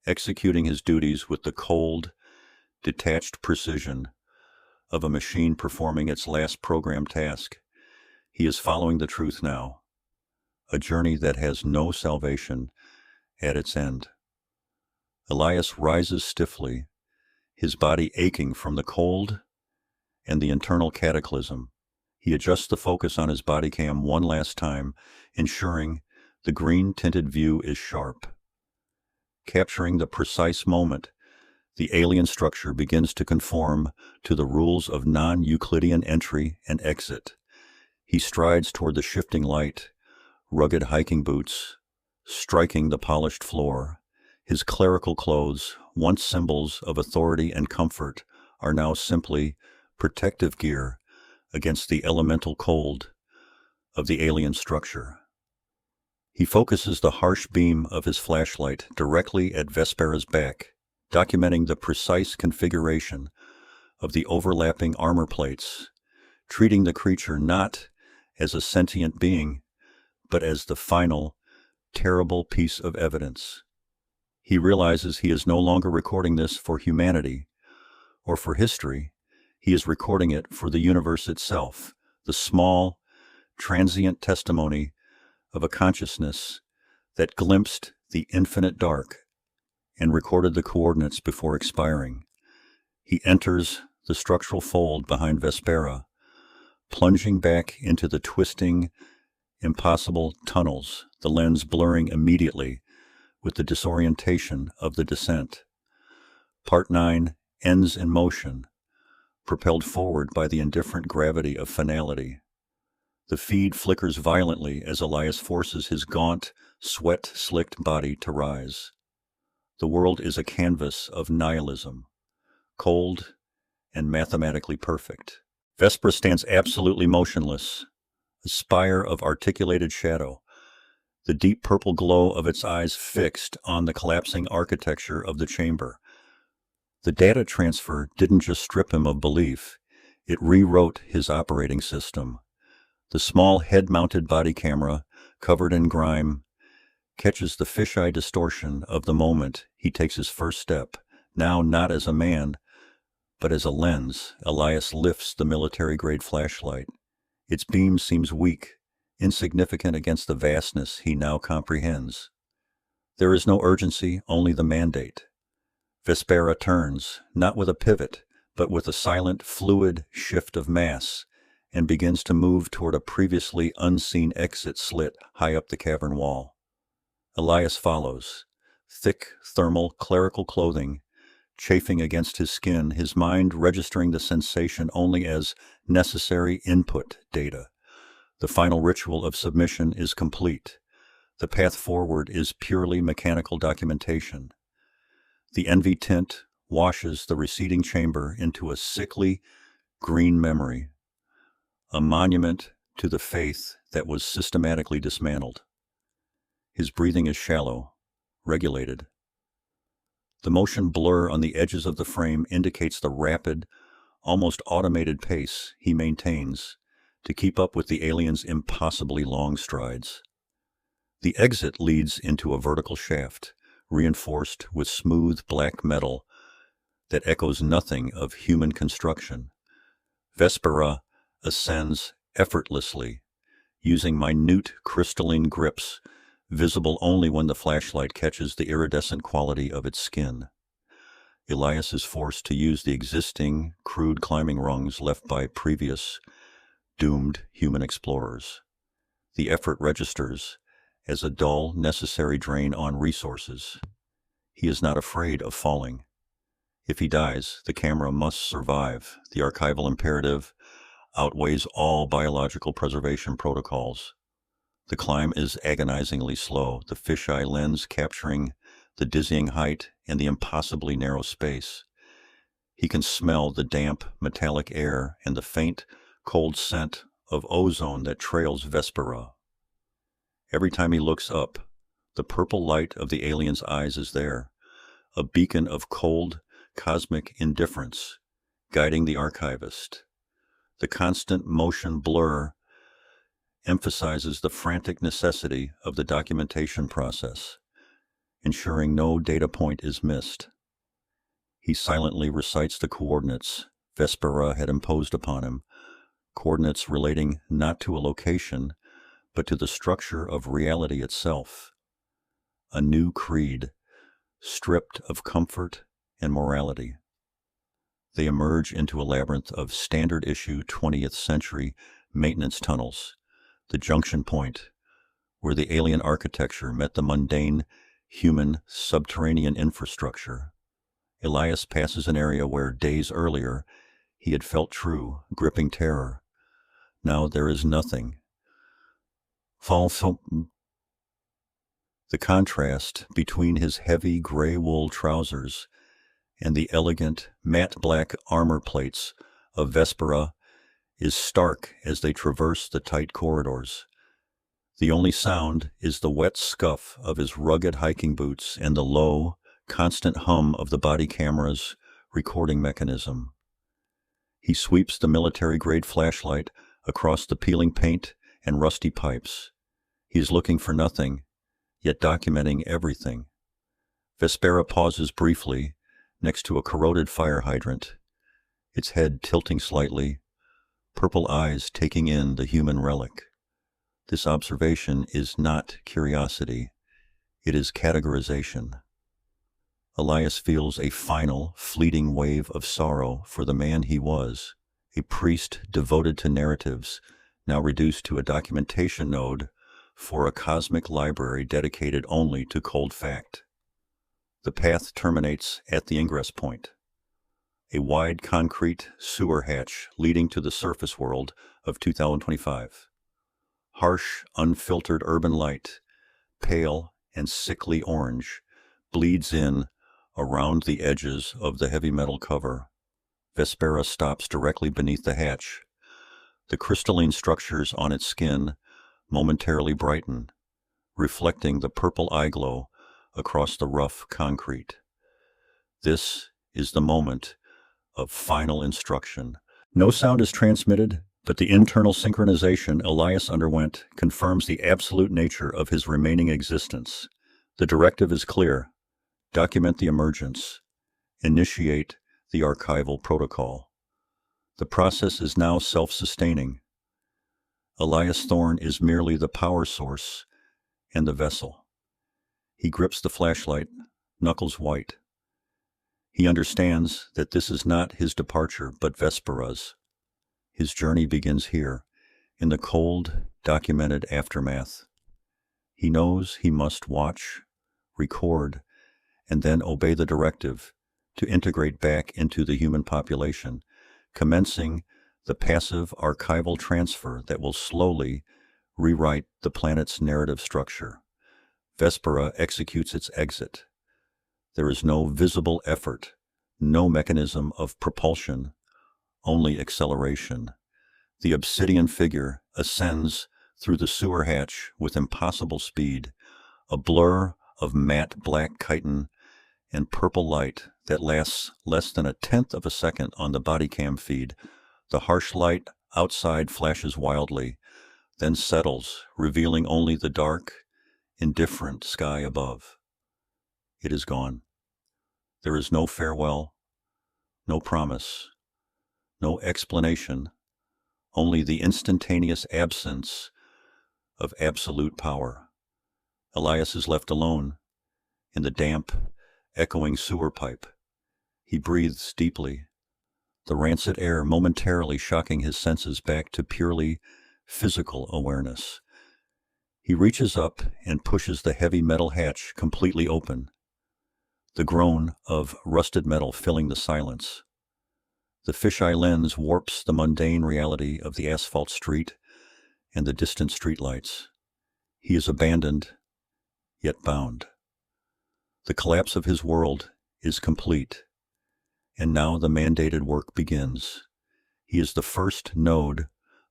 executing his duties with the cold, detached precision of a machine performing its last programmed task. He is following the truth now, a journey that has no salvation at its end. Elias rises stiffly, his body aching from the cold and the internal cataclysm. He adjusts the focus on his bodycam one last time, ensuring the green-tinted view is sharp. Capturing the precise moment, the alien structure begins to conform to the rules of non-Euclidean entry and exit. He strides toward the shifting light, rugged hiking boots, striking the polished floor. His clerical clothes, once symbols of authority and comfort, are now simply protective gear against the elemental cold of the alien structure. He focuses the harsh beam of his flashlight directly at Vespera's back, documenting the precise configuration of the overlapping armor plates, treating the creature not as a sentient being, but as the final, terrible piece of evidence. He realizes he is no longer recording this for humanity or for history. He is recording it for the universe itself, the small, transient testimony of a consciousness that glimpsed the infinite dark and recorded the coordinates before expiring. He enters the structural fold behind Vespera, plunging back into the twisting, impossible tunnels, the lens blurring immediately with the disorientation of the descent. Part 9 ends in motion, propelled forward by the indifferent gravity of finality. The feed flickers violently as Elias forces his gaunt, sweat-slicked body to rise. The world is a canvas of nihilism, cold and mathematically perfect. Vespera stands absolutely motionless, a spire of articulated shadow, the deep purple glow of its eyes fixed on the collapsing architecture of the chamber. The data transfer didn't just strip him of belief, it rewrote his operating system. The small head-mounted body camera, covered in grime, catches the fisheye distortion of the moment he takes his first step, now not as a man, but as a lens. Elias lifts the military-grade flashlight. Its beam seems weak, insignificant against the vastness he now comprehends. There is no urgency, only the mandate. Vespera turns, not with a pivot, but with a silent, fluid shift of mass, and begins to move toward a previously unseen exit slit high up the cavern wall. Elias follows, thick, thermal, clerical clothing chafing against his skin, his mind registering the sensation only as necessary input data. The final ritual of submission is complete. The path forward is purely mechanical documentation. The envy tint washes the receding chamber into a sickly green memory, a monument to the faith that was systematically dismantled. His breathing is shallow, regulated. The motion blur on the edges of the frame indicates the rapid, almost automated pace he maintains to keep up with the alien's impossibly long strides. The exit leads into a vertical shaft, reinforced with smooth black metal that echoes nothing of human construction. Vespera ascends effortlessly, using minute crystalline grips, visible only when the flashlight catches the iridescent quality of its skin. Elias is forced to use the existing, crude climbing rungs left by previous, doomed human explorers. The effort registers as a dull, necessary drain on resources. He is not afraid of falling. If he dies, the camera must survive. The archival imperative outweighs all biological preservation protocols. The climb is agonizingly slow, the fisheye lens capturing the dizzying height and the impossibly narrow space. He can smell the damp, metallic air and the faint, cold scent of ozone that trails Vespera. Every time he looks up, the purple light of the alien's eyes is there, a beacon of cold, cosmic indifference, guiding the archivist. The constant motion blur emphasizes the frantic necessity of the documentation process, ensuring no data point is missed. He silently recites the coordinates Vespera had imposed upon him, coordinates relating not to a location, but to the structure of reality itself. A new creed, stripped of comfort and morality. They emerge into a labyrinth of standard-issue 20th century maintenance tunnels, the junction point where the alien architecture met the mundane human subterranean infrastructure. Elias passes an area where days earlier he had felt true, gripping terror. Now there is nothing. The contrast between his heavy gray wool trousers and the elegant matte black armor plates of Vespera is stark as they traverse the tight corridors. The only sound is the wet scuff of his rugged hiking boots and the low, constant hum of the body camera's recording mechanism. He sweeps the military-grade flashlight across the peeling paint and rusty pipes. He is looking for nothing, yet documenting everything. Vespera pauses briefly next to a corroded fire hydrant, its head tilting slightly, purple eyes taking in the human relic. This observation is not curiosity, it is categorization. Elias feels a final, fleeting wave of sorrow for the man he was, a priest devoted to narratives, now reduced to a documentation node for a cosmic library dedicated only to cold fact. The path terminates at the ingress point, a wide concrete sewer hatch leading to the surface world of 2025. Harsh, unfiltered urban light, pale and sickly orange, bleeds in around the edges of the heavy metal cover. Vespera stops directly beneath the hatch. The crystalline structures on its skin momentarily brighten, reflecting the purple eye glow across the rough concrete. This is the moment of final instruction. No sound is transmitted, but the internal synchronization Elias underwent confirms the absolute nature of his remaining existence. The directive is clear. Document the emergence. Initiate the archival protocol. The process is now self-sustaining. Elias Thorne is merely the power source and the vessel. He grips the flashlight, knuckles white. He understands that this is not his departure, but Vespera's. His journey begins here, in the cold, documented aftermath. He knows he must watch, record, and then obey the directive to integrate back into the human population, commencing the passive archival transfer that will slowly rewrite the planet's narrative structure. Vespera executes its exit. There is no visible effort, no mechanism of propulsion, only acceleration. The obsidian figure ascends through the sewer hatch with impossible speed, a blur of matte black chitin and purple light that lasts less than 1/10 of a second on the bodycam feed. The harsh light outside flashes wildly, then settles, revealing only the dark, indifferent sky above. It is gone. There is no farewell, No promise, no explanation, only the instantaneous absence of absolute power. Elias is left alone in the damp, echoing sewer pipe. He breathes deeply, the rancid air momentarily shocking his senses back to purely physical awareness. He reaches up and pushes the heavy metal hatch completely open, the groan of rusted metal filling the silence. The fisheye lens warps the mundane reality of the asphalt street and the distant streetlights. He is abandoned, yet bound. The collapse of his world is complete, and now the mandated work begins. He is the first node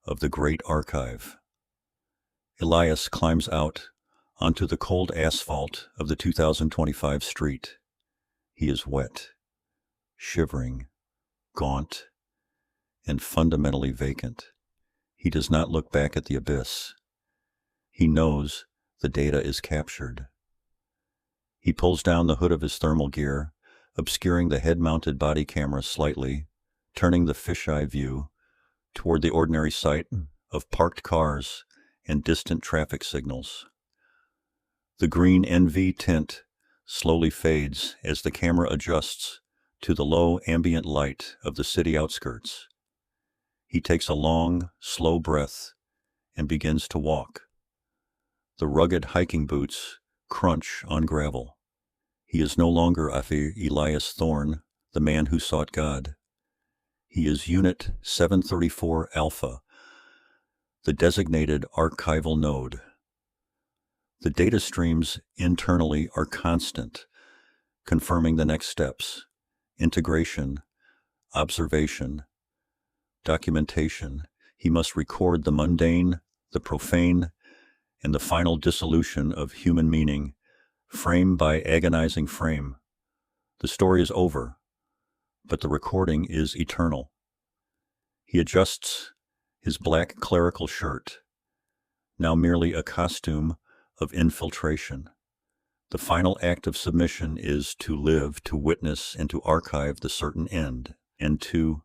of the great archive. Elias climbs out onto the cold asphalt of the 2025 street. He is wet, shivering, gaunt, and fundamentally vacant. He does not look back at the abyss. He knows the data is captured. He pulls down the hood of his thermal gear, obscuring the head-mounted body camera slightly, turning the fisheye view toward the ordinary sight of parked cars and distant traffic signals. The green NV tint slowly fades as the camera adjusts to the low ambient light of the city outskirts. He takes a long, slow breath and begins to walk. The rugged hiking boots crunch on gravel. He is no longer Father Elias Thorne, the man who sought God. He is Unit 734 Alpha, the designated archival node. The data streams internally are constant, confirming the next steps: integration, observation, documentation. He must record the mundane, the profane, and the final dissolution of human meaning, frame by agonizing frame. The story is over, but the recording is eternal. He adjusts his black clerical shirt, now merely a costume of infiltration. The final act of submission is to live, to witness, and to archive the certain end, and to